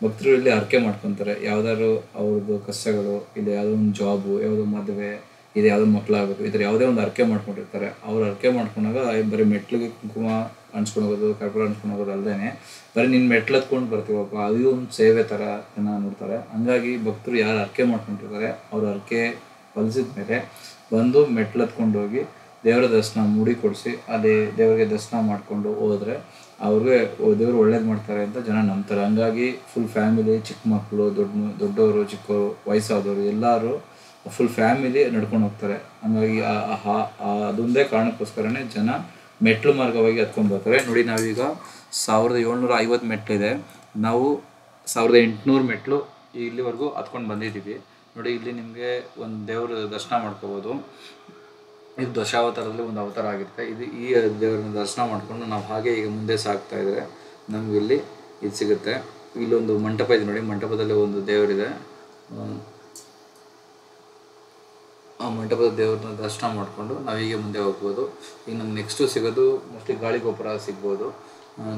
ಭಕ್ತರು ಇಲ್ಲಿ ಅರ್ಕೆ ಮಾಡ್ಕೊತಾರೆ. ಯಾವುದಾದ್ರು ಅವ್ರದ್ದು ಕಷ್ಟಗಳು, ಇಲ್ಲಿ ಯಾವುದೋ ಒಂದು ಜಾಬು, ಯಾವುದೋ ಮದುವೆ, ಇದು ಯಾವುದೋ ಮಕ್ಕಳಾಗಬೇಕು, ಈ ಥರ ಯಾವುದೇ ಒಂದು ಅರ್ಕೆ ಮಾಡ್ಕೊಂಡಿರ್ತಾರೆ. ಅವ್ರು ಅರ್ಕೆ ಮಾಡ್ಕೊಂಡಾಗ ಬರೀ ಮೆಟ್ಲಿಗೆ ಕುಂಕುಮ ಹಂಚ್ಕೊಂಡು ಹೋಗೋದು, ಕರ್ಪೂರ ಹಂಚ್ಕೊಂಡು ಹೋಗೋದು ಅಲ್ಲದೇ ಬರೀ ನಿನ್ನ ಮೆಟ್ಲು ಹತ್ಕೊಂಡು ಬರ್ತೀವಪ್ಪ, ಅದು ಒಂದು ಸೇವೆ ಥರ ಜನ ನೋಡ್ತಾರೆ. ಹಂಗಾಗಿ ಭಕ್ತರು ಯಾರು ಅರ್ಕೆ ಮಾಡ್ಕೊಂಡಿರ್ತಾರೆ ಅವ್ರ ಅರ್ಕೆ ಫಲಿಸಿದ ಮೇಲೆ ಬಂದು ಮೆಟ್ಲು ಹತ್ಕೊಂಡು ಹೋಗಿ ದೇವರ ದರ್ಶನ ಮುಡಿ ಕೊಡಿಸಿ ಅದೇ ದೇವರಿಗೆ ದರ್ಶನ ಮಾಡಿಕೊಂಡು ಹೋದರೆ ಅವ್ರಿಗೆ ದೇವರು ಒಳ್ಳೇದು ಮಾಡ್ತಾರೆ ಅಂತ ಜನ ನಂಬ್ತಾರೆ. ಹಂಗಾಗಿ ಫುಲ್ ಫ್ಯಾಮಿಲಿ, ಚಿಕ್ಕ ಮಕ್ಕಳು, ದೊಡ್ಡವರು, ಚಿಕ್ಕವರು, ವಯಸ್ಸಾದವರು ಎಲ್ಲರೂ ಫುಲ್ ಫ್ಯಾಮಿಲಿ ನಡ್ಕೊಂಡು ಹೋಗ್ತಾರೆ. ಹಂಗಾಗಿ ಅದೊಂದೇ ಕಾರಣಕ್ಕೋಸ್ಕರನೇ ಜನ ಮೆಟ್ಲು ಮಾರ್ಗವಾಗಿ ಹತ್ಕೊಂಡು ಬರ್ತಾರೆ. ನೋಡಿ, ನಾವೀಗ 1750 ಮೆಟ್ಲಿದೆ, ನಾವು 1800 ಮೆಟ್ಲು ಇಲ್ಲಿವರೆಗೂ ಹತ್ಕೊಂಡು ಬಂದಿದ್ದೀವಿ ನೋಡಿ. ಇಲ್ಲಿ ನಿಮಗೆ ಒಂದು ದೇವ್ರ ದರ್ಶನ ಮಾಡ್ಕೋಬೋದು. ಇದು ದಶಾವತಾರದಲ್ಲಿ ಒಂದು ಅವತಾರ ಆಗಿರುತ್ತೆ. ಈ ದೇವರನ್ನ ದರ್ಶನ ಮಾಡಿಕೊಂಡು ನಾವು ಹಾಗೆ ಈಗ ಮುಂದೆ ಸಾಗ್ತಾ ಇದ್ದರೆ ನಮ್ಗೆ ಇಲ್ಲಿ ಇದು ಸಿಗುತ್ತೆ. ಇಲ್ಲೊಂದು ಮಂಟಪ ಇದೆ ನೋಡಿ, ಮಂಟಪದಲ್ಲಿ ಒಂದು ದೇವರಿದೆ. ಆ ಮಂಟಪದ ದೇವ್ರನ್ನ ದರ್ಶನ ಮಾಡಿಕೊಂಡು ನಾವೀಗೆ ಮುಂದೆ ಹೋಗ್ಬೋದು. ಈಗ ನಮ್ಗೆ ನೆಕ್ಸ್ಟು ಸಿಗೋದು ಮೋಸ್ಟ್ಲಿ ಗಾಳಿಗೋಪುರ ಸಿಗ್ಬೋದು.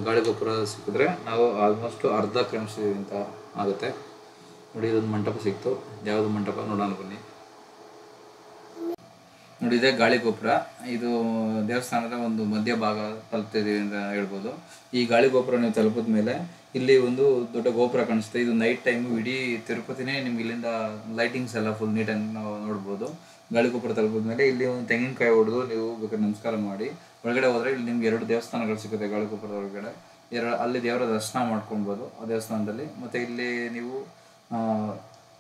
ಗಾಳಿಗೋಪುರ ಸಿಕ್ಕಿದ್ರೆ ನಾವು ಆಲ್ಮೋಸ್ಟ್ ಅರ್ಧ ಕಿಲೋಮೀಟರ್ ಅಂತ ಆಗುತ್ತೆ ನೋಡಿ. ಇದೊಂದು ಮಂಟಪ ಸಿಕ್ತು. ಯಾವುದು ಮಂಟಪ ನೋಡೋಣ ಬನ್ನಿ. ನೋಡಿ, ಇದೇ ಗಾಳಿಗೋಪುರ. ಇದು ದೇವಸ್ಥಾನದ ಒಂದು ಮಧ್ಯ ಭಾಗ ತಲುಪ್ತಿದ್ದೀವಿ ಅಂತ ಹೇಳ್ಬೋದು. ಈ ಗಾಳಿಗೋಪುರ ನೀವು ತಲುಪಿದ ಮೇಲೆ ಇಲ್ಲಿ ಒಂದು ದೊಡ್ಡ ಗೋಪುರ ಕಾಣಿಸುತ್ತೆ. ಇದು ನೈಟ್ ಟೈಮು ಇಡೀ ತಿರುಪತಿನೇ ನಿಮ್ಗೆ ಇಲ್ಲಿಂದ ಲೈಟಿಂಗ್ಸ್ ಎಲ್ಲ ಫುಲ್ ನೀಟಾಗಿ ನಾವು ನೋಡ್ಬೋದು. ಗಾಳಿಗೋಪುರ ತಲುಪಿದ ಮೇಲೆ ಇಲ್ಲಿ ಒಂದು ತೆಂಗಿನಕಾಯಿ ಹೊಡೆದು ನೀವು ಬೇಕಾದ್ರೆ ನಮಸ್ಕಾರ ಮಾಡಿ ಒಳಗಡೆ ಹೋದರೆ ಇಲ್ಲಿ ನಿಮ್ಗೆ 2 ದೇವಸ್ಥಾನಗಳು ಸಿಗುತ್ತೆ ಗಾಳಿಗೋಪುರದ ಒಳಗಡೆ. ಅಲ್ಲಿ ದೇವರ ದರ್ಶನ ಮಾಡ್ಕೊಳ್ಬೋದು ಆ ದೇವಸ್ಥಾನದಲ್ಲಿ. ಮತ್ತು ಇಲ್ಲಿ ನೀವು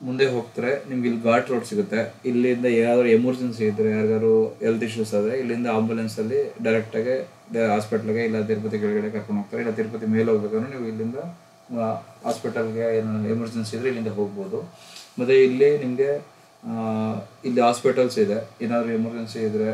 ಮುಂದೆ ಹೋಗ್ತಾರೆ ನಿಮ್ಗೆ ಇಲ್ಲಿ ಘಾಟ್ ರೋಡ್ ಸಿಗುತ್ತೆ. ಇಲ್ಲಿಂದ ಯಾವ್ದಾದ್ರು ಎಮರ್ಜೆನ್ಸಿ ಇದ್ದರೆ, ಯಾರಿಗಾರು ಹೆಲ್ತ್ ಇಶ್ಯೂಸ್ ಆದರೆ ಇಲ್ಲಿಂದ ಆಂಬುಲೆನ್ಸಲ್ಲಿ ಡೈರೆಕ್ಟಾಗಿ ಹಾಸ್ಪಿಟ್ಲಿಗೆ ಇಲ್ಲ ತಿರುಪತಿ ಕೆಳಗಡೆ ಕರ್ಕೊಂಡು ಹೋಗ್ತಾರೆ. ಇಲ್ಲ ತಿರುಪತಿ ಮೇಲೆ ಹೋಗ್ಬೇಕಾದ್ರೆ ನೀವು ಇಲ್ಲಿಂದ ಹಾಸ್ಪಿಟಲ್ಗೆ ಏನು ಎಮರ್ಜೆನ್ಸಿ ಇದ್ದರೆ ಇಲ್ಲಿಂದ ಹೋಗ್ಬೋದು. ಮತ್ತು ಇಲ್ಲಿ ನಿಮಗೆ ಇಲ್ಲಿ ಹಾಸ್ಪಿಟಲ್ಸ್ ಇದೆ. ಏನಾದರೂ ಎಮರ್ಜೆನ್ಸಿ ಇದ್ದರೆ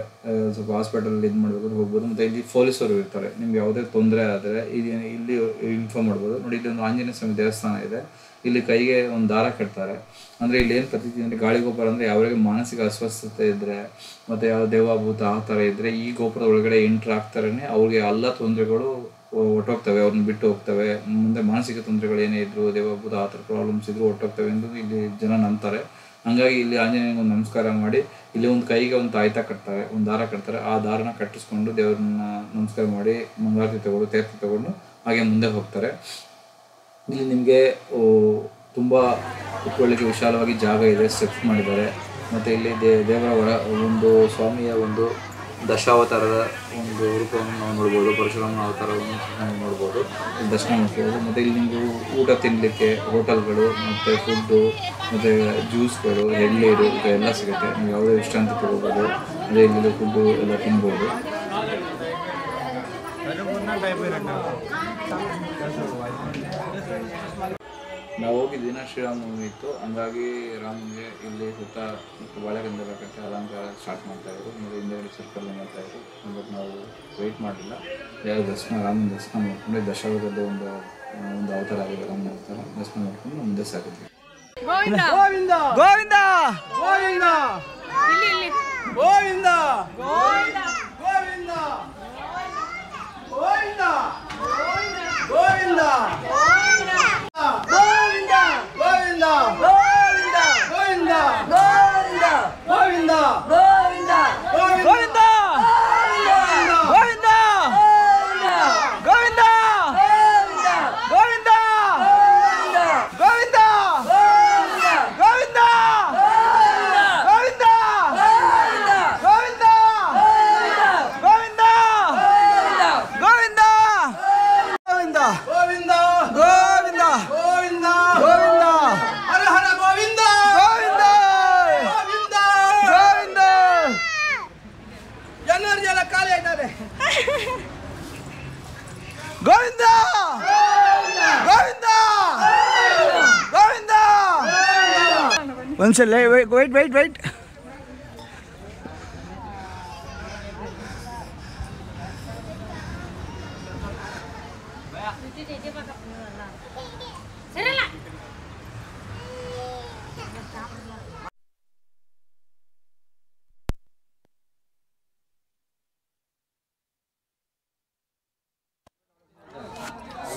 ಸ್ವಲ್ಪ ಹಾಸ್ಪಿಟಲಲ್ಲಿ ಇದು ಮಾಡಬೇಕಾದ್ರೆ ಹೋಗ್ಬೋದು. ಮತ್ತು ಇಲ್ಲಿ ಪೊಲೀಸರು ಇರ್ತಾರೆ. ನಿಮ್ಗೆ ಯಾವುದೇ ತೊಂದರೆ ಆದರೆ ಇಲ್ಲಿ ಇನ್ಫಾರ್ಮ್ ಮಾಡ್ಬೋದು. ನೋಡಿ, ಇಲ್ಲಿ ಒಂದು ಆಂಜನೇಯ ಸ್ವಾಮಿ ದೇವಸ್ಥಾನ ಇದೆ. ಇಲ್ಲಿ ಕೈಗೆ ಒಂದು ದಾರ ಕಟ್ತಾರೆ. ಅಂದರೆ ಇಲ್ಲಿ ಏನು ಪ್ರತೀತಿ ಅಂದರೆ ಗಾಳಿಗೋಪುರ ಅಂದರೆ ಯಾವ್ರಿಗೆ ಮಾನಸಿಕ ಅಸ್ವಸ್ಥತೆ ಇದ್ದರೆ ಮತ್ತು ಯಾವ ದೇವಾಭೂತ ಆ ಥರ ಇದ್ದರೆ ಈ ಗೋಪುರದ ಒಳಗಡೆ ಎಂಟ್ರ್ ಆಗ್ತಾರೇ ಅವ್ರಿಗೆ ಎಲ್ಲ ತೊಂದರೆಗಳು ಹೊಟ್ಟೋಗ್ತವೆ, ಅವ್ರನ್ನ ಬಿಟ್ಟು ಹೋಗ್ತವೆ. ಮುಂದೆ ಮಾನಸಿಕ ತೊಂದರೆಗಳು ಏನೇ ಇದ್ರು, ದೇವಾಭೂತ ಆ ಥರ ಪ್ರಾಬ್ಲಮ್ಸ್ ಇದ್ದರೂ ಹೊಟ್ಟೋಗ್ತವೆ ಎಂದು ಇಲ್ಲಿ ಜನ ನಂಬ್ತಾರೆ. ಹಂಗಾಗಿ ಇಲ್ಲಿ ಆಂಜನೇಯನಿಗೆ ಒಂದು ನಮಸ್ಕಾರ ಮಾಡಿ ಇಲ್ಲಿ ಒಂದು ಕೈಗೆ ಒಂದು ತಾಯ್ತ ಕಟ್ತಾರೆ, ಒಂದು ದಾರ ಕಟ್ತಾರೆ. ಆ ದಾರನ ಕಟ್ಟಿಸ್ಕೊಂಡು ದೇವ್ರನ್ನ ನಮಸ್ಕಾರ ಮಾಡಿ ಮಂಗಳಾರತಿ ತಗೊಂಡು ತೀರ್ಥ ತಗೊಂಡು ಹಾಗೆ ಮುಂದೆ ಹೋಗ್ತಾರೆ. ಇಲ್ಲಿ ನಿಮಗೆ ತುಂಬ ಕುತ್ಕೊಳ್ಳಿಕ್ಕೆ ವಿಶಾಲವಾಗಿ ಜಾಗ ಇದೆ, ಸ್ಟೆಪ್ಸ್ ಮಾಡಿದ್ದಾರೆ. ಮತ್ತು ಇಲ್ಲಿ ದೇವರ ಒಂದು ಸ್ವಾಮಿಯ ಒಂದು ದಶಾವತಾರದ ಒಂದು ರೂಪವನ್ನು ನಾವು ನೋಡ್ಬೋದು. ಪರಶುರಾಮನ ಅವತಾರವನ್ನು ನಾವು ನೋಡ್ಬೋದು, ದರ್ಶನ ಮಾಡ್ಬೋದು. ಮತ್ತು ಇಲ್ಲಿ ನಿಮಗೆ ಊಟ ತಿನ್ನಲಿಕ್ಕೆ ಹೋಟೆಲ್ಗಳು ಮತ್ತು ಫುಡ್ಡು ಮತ್ತು ಜ್ಯೂಸ್ಗಳು, ಎಳ್ನೀರು ಎಲ್ಲ ಸಿಗುತ್ತೆ. ನೀವು ಯಾವುದೇ ಇಷ್ಟ ಅಂತ ತೊಗೋಬೋದು. ಅದೇ ಇಲ್ಲಿ ಫುಡ್ಡು ಎಲ್ಲ ತಿನ್ಬೋದು. ನಾವು ಹೋಗಿದ್ದ ದಿನ ಶ್ರೀರಾಮನವಮಿ ಇತ್ತು. ಹಂಗಾಗಿ ರಾಮನಿಗೆ ಇಲ್ಲಿ ಸುತ್ತ ಬಾಳೆಗಂಧದ ಕಟ್ಟೆ ಅಲಂಕಾರ ಸ್ಟಾರ್ಟ್ ಮಾಡ್ತಾಯಿದ್ರು. ಮತ್ತು ಹಿಂದೆಗಡೆ ಸರ್ಕಲ್ ಮಾಡ್ತಾಯಿದ್ರು. ಬಟ್ ನಾವು ವೆಯ್ಟ್ ಮಾಡಲಿಲ್ಲ. ರಾಮನ ದರ್ಶನ ಮಾಡಿಕೊಂಡು ದಶಾವತಾರದ ಒಂದು ಅವತಾರ ಆಗಿದೆ. ರಾಮನ ಅವತಾರ ದರ್ಶನ ಮಾಡಿಕೊಂಡು ಮುಂದೆ ಸಾಗಿದ್ವಿ. ಗೋವಿಂದ ಗೋವಿಂದ ಗೋವಿಂದ ಗೋವಿಂದ ಗೋವಿಂದ ಗೋವಿಂದ ಗೋವಿಂದ ಗೋವಿಂದ ಗೋವಿಂದ ಗೋವಿಂದ ಗೋವಿಂದ ಗೋವಿಂದ ಗೋವಿಂದ ಗೋವಿಂದ ಗೋವಿಂದ ಗೋವಿಂದ ಗೋವಿಂದ. ಒಂದ್ಸಲ ವೈಟ್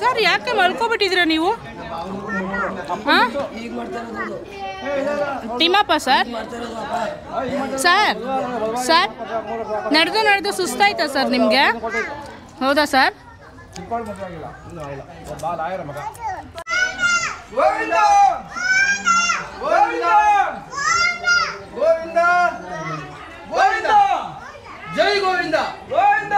ಸರ್, ಯಾಕೆ ಮಲ್ಕೊಬಿಟ್ಟಿದ್ದೀರಾ ನೀವು? ಹಾಂ, ತಿಮ್ಮಪ್ಪ ಸರ್ ಸರ್ ನಡೆದು ಸುಸ್ತಾಯ್ತಾ ಸರ್ ನಿಮಗೆ? ಹೌದಾ ಸರ್? ಜೈ ಗೋವಿಂದ ಗೋವಿಂದ.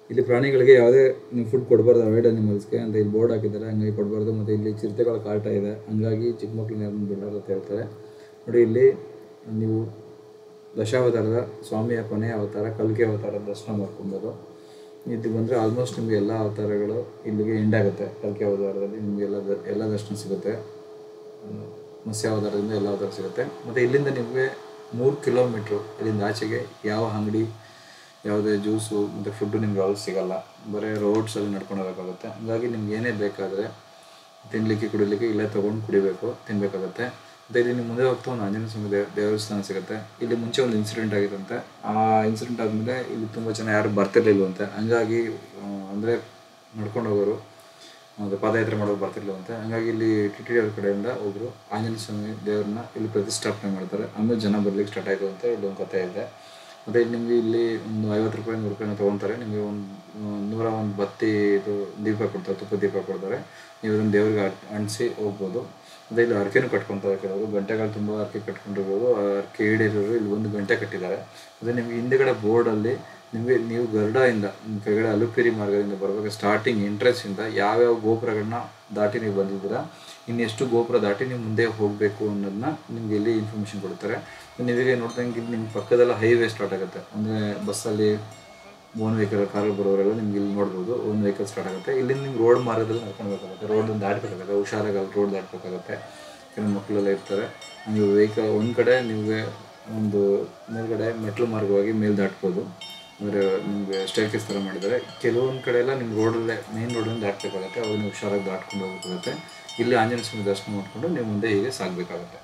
ಇಲ್ಲಿ ಪ್ರಾಣಿಗಳಿಗೆ ಯಾವುದೇ ನೀವು ಫುಡ್ ಕೊಡಬಾರ್ದು, ಅವಾಯ್ಡ್ ಅನಿಮಲ್ಸ್ಗೆ ಅಂತ ಇಲ್ಲಿ ಬೋರ್ಡ್ ಹಾಕಿದ್ದಾರೆ. ಹಂಗಾಗಿ ಕೊಡಬಾರ್ದು. ಮತ್ತು ಇಲ್ಲಿ ಚಿರತೆಗಳ ಕಾಟ ಇದೆ, ಹಂಗಾಗಿ ಚಿಕ್ಕ ಮಕ್ಕಳನ್ನ ಯಾರನ್ನು ಬಿಡೋದು ಅಂತ ಹೇಳ್ತಾರೆ. ನೋಡಿ, ಇಲ್ಲಿ ನೀವು ದಶಾವತಾರದ ಸ್ವಾಮಿಯ ಕೊನೆಯ ಅವತಾರ ಕಲ್ಕಿ ಅವತಾರದ ದರ್ಶನ ಮಾಡ್ಕೊಬೋದು. ಇದು ಬಂದರೆ ಆಲ್ಮೋಸ್ಟ್ ನಿಮಗೆ ಎಲ್ಲ ಅವತಾರಗಳು ಇಲ್ಲಿಗೆ ಎಂಡ್ ಆಗುತ್ತೆ. ಕಲ್ಕಿ ಅವತಾರದಲ್ಲಿ ನಿಮಗೆ ಎಲ್ಲ ದರ್ಶನ ಸಿಗುತ್ತೆ. ಮತ್ಸ್ಯ ಅವತಾರದಿಂದ ಎಲ್ಲ ಅವತಾರ ಸಿಗುತ್ತೆ. ಮತ್ತು ಇಲ್ಲಿಂದ ನಿಮಗೆ 3 ಕಿಲೋಮೀಟ್ರು ಇಲ್ಲಿಂದ ಆಚೆಗೆ ಯಾವ ಅಂಗಡಿ, ಯಾವುದೇ ಜ್ಯೂಸು ಮತ್ತು ಫುಡ್ಡು ನಿಮ್ಗೆ ಯಾವುದು ಸಿಗೋಲ್ಲ. ಬರೀ ರೋಡ್ಸಲ್ಲಿ ನಡ್ಕೊಂಡು ಹೋಗೋಕ್ಕಾಗುತ್ತೆ. ಹಾಗಾಗಿ ನಿಮ್ಗೆ ಏನೇ ಬೇಕಾದರೆ ತಿನ್ನಲಿಕ್ಕೆ ಕುಡಿಲಿಕ್ಕೆ ಇಲ್ಲೇ ತೊಗೊಂಡು ಕುಡಿಬೇಕು, ತಿನ್ನಬೇಕಾಗುತ್ತೆ. ಮತ್ತು ಇಲ್ಲಿ ನೀವು ಮುಂದೆ ಹೋಗ್ತಾ ಒಂದು ಆಂಜನೇಯ ಸ್ವಾಮಿ ದೇವಸ್ಥಾನ ಸಿಗುತ್ತೆ. ಇಲ್ಲಿ ಮುಂಚೆ ಒಂದು ಇನ್ಸಿಡೆಂಟ್ ಆಗಿತ್ತಂತೆ. ಆ ಇನ್ಸಿಡೆಂಟ್ ಆದಮೇಲೆ ಇಲ್ಲಿ ತುಂಬ ಜನ ಯಾರು ಬರ್ತಿರ್ಲಿಲ್ವಂತೆ. ಹಂಗಾಗಿ ಅಂದರೆ ನಡ್ಕೊಂಡು ಹೋಗೋರು ಮತ್ತು ಪಾದಯಾತ್ರೆ ಮಾಡೋರು ಬರ್ತಿರ್ಲಿಲ್ವಂತೆ. ಹಂಗಾಗಿ ಇಲ್ಲಿ TTD ಅವ್ರ ಕಡೆಯಿಂದ ಒಬ್ಬರು ಆಂಜನೇಯ ಸ್ವಾಮಿ ದೇವ್ರನ್ನ ಇಲ್ಲಿ ಪ್ರತಿಷ್ಠಾಪನೆ ಮಾಡ್ತಾರೆ. ಆಮೇಲೆ ಜನ ಬರ್ಲಿಕ್ಕೆ ಸ್ಟಾರ್ಟ್ ಆಯಿತು ಅಂತ ಇಲ್ಲೊಂದು ಕಥೆ ಇದೆ. ಮತ್ತು ನಿಮಗೆ ಇಲ್ಲಿ ಒಂದು 50 ರೂಪಾಯಿ 100 ರೂಪಾಯಿನ ತೊಗೊತಾರೆ. ನಿಮಗೆ ಒಂದು 101 ಬತ್ತಿ ಇದು ದೀಪ ಕೊಡ್ತಾರೆ, ತುಪ್ಪ ದೀಪ ಕೊಡ್ತಾರೆ. ನೀವು ಅದನ್ನು ದೇವ್ರಿಗೆ ಅಂಟಿಸಿ ಹೋಗ್ಬೋದು. ಮತ್ತು ಇಲ್ಲಿ ಅರ್ಕೆನೂ ಕಟ್ಕೊತಾರೆ ಕೆಲವರು. ಗಂಟೆಗಳು ತುಂಬ ಅರ್ಕೆ ಕಟ್ಕೊಂಡಿರ್ಬೋದು. ಅರ್ಕೆ ಈಡೇರೋರು ಇಲ್ಲಿ 1 ಗಂಟೆ ಕಟ್ಟಿದ್ದಾರೆ. ಮತ್ತು ನಿಮಗೆ ಹಿಂದುಗಡೆ ಬೋರ್ಡಲ್ಲಿ ನೀವು ಗರುಡದಿಂದ ಕೆಳಗಡೆ ಅಲುಪಿರಿ ಮಾರ್ಗದಿಂದ ಬರಬೇಕು. ಸ್ಟಾರ್ಟಿಂಗ್ ಎಂಟ್ರೆನ್ಸಿಂದ ಯಾವ್ಯಾವ ಗೋಪುರಗಳನ್ನ ದಾಟಿ ನೀವು ಬಂದಿದ್ದೀರಾ, ಇನ್ನೆಷ್ಟು ಗೋಪುರ ದಾಟಿ ನೀವು ಮುಂದೆ ಹೋಗಬೇಕು ಅನ್ನೋದನ್ನ ನಿಮಗೆ ಇಲ್ಲಿ ಇನ್ಫಾರ್ಮೇಷನ್ ಕೊಡ್ತಾರೆ. ನೀವೀಗ ನೋಡ್ದಂಗೆ ಇಲ್ಲಿ ನಿಮ್ಮ ಪಕ್ಕದೆಲ್ಲ ಹೈವೇ ಸ್ಟಾರ್ಟ್ ಆಗುತ್ತೆ. ಅಂದರೆ ಬಸ್ಸಲ್ಲಿ ಓನ್ ವೆಹಿಕಲ್ ಕಾರಲ್ಲಿ ಬರೋರೆಲ್ಲ ನಿಮ್ಗೆ ಇಲ್ಲಿ ನೋಡ್ಬೋದು. ಓನ್ ವೆಹಿಕಲ್ ಸ್ಟಾರ್ಟ್ ಆಗುತ್ತೆ. ಇಲ್ಲಿಂದ ನಿಮ್ಗೆ ರೋಡ್ ಮಾರ್ಗದಲ್ಲಿ ನಡ್ಕೊಳ್ಬೇಕಾಗುತ್ತೆ. ರೋಡನ್ನು ದಾಟಬೇಕಾಗುತ್ತೆ. ಹುಷಾರಾಗಿ ರೋಡ್ ದಾಟಬೇಕಾಗುತ್ತೆ. ಕೆಲವು ಮಕ್ಕಳೆಲ್ಲ ಇರ್ತಾರೆ. ನೀವು ವೆಹಿಕಲ್ ಒಂದು ಕಡೆ ನಿಮಗೆ ಒಂದು ಮೇಲ್ಗಡೆ ಮೆಟ್ಲು ಮಾರ್ಗವಾಗಿ ಮೇಲೆ ದಾಟ್ಬೋದು. ಅಂದರೆ ನಿಮಗೆ ಸ್ಟೇರ್ಕೇಸ್ ಥರ ಮಾಡಿದ್ದಾರೆ. ಕೆಲವೊಂದು ಕಡೆ ಎಲ್ಲ ನಿಮ್ಮ ರೋಡಲ್ಲೇ ಮೇನ್ ರೋಡನ್ನು ದಾಟಬೇಕಾಗುತ್ತೆ. ಅವಾಗ ನೀವು ಹುಷಾರಾಗಿ ದಾಟ್ಕೊಂಡು ಹೋಗಬೇಕಾಗುತ್ತೆ. ಇಲ್ಲಿ ಆಂಜನೇಯ ಸ್ವಾಮಿ ದರ್ಶನ ಮಾಡಿಕೊಂಡು ನೀವು ಮುಂದೆ ಹೀಗೆ ಸಾಗಬೇಕಾಗುತ್ತೆ.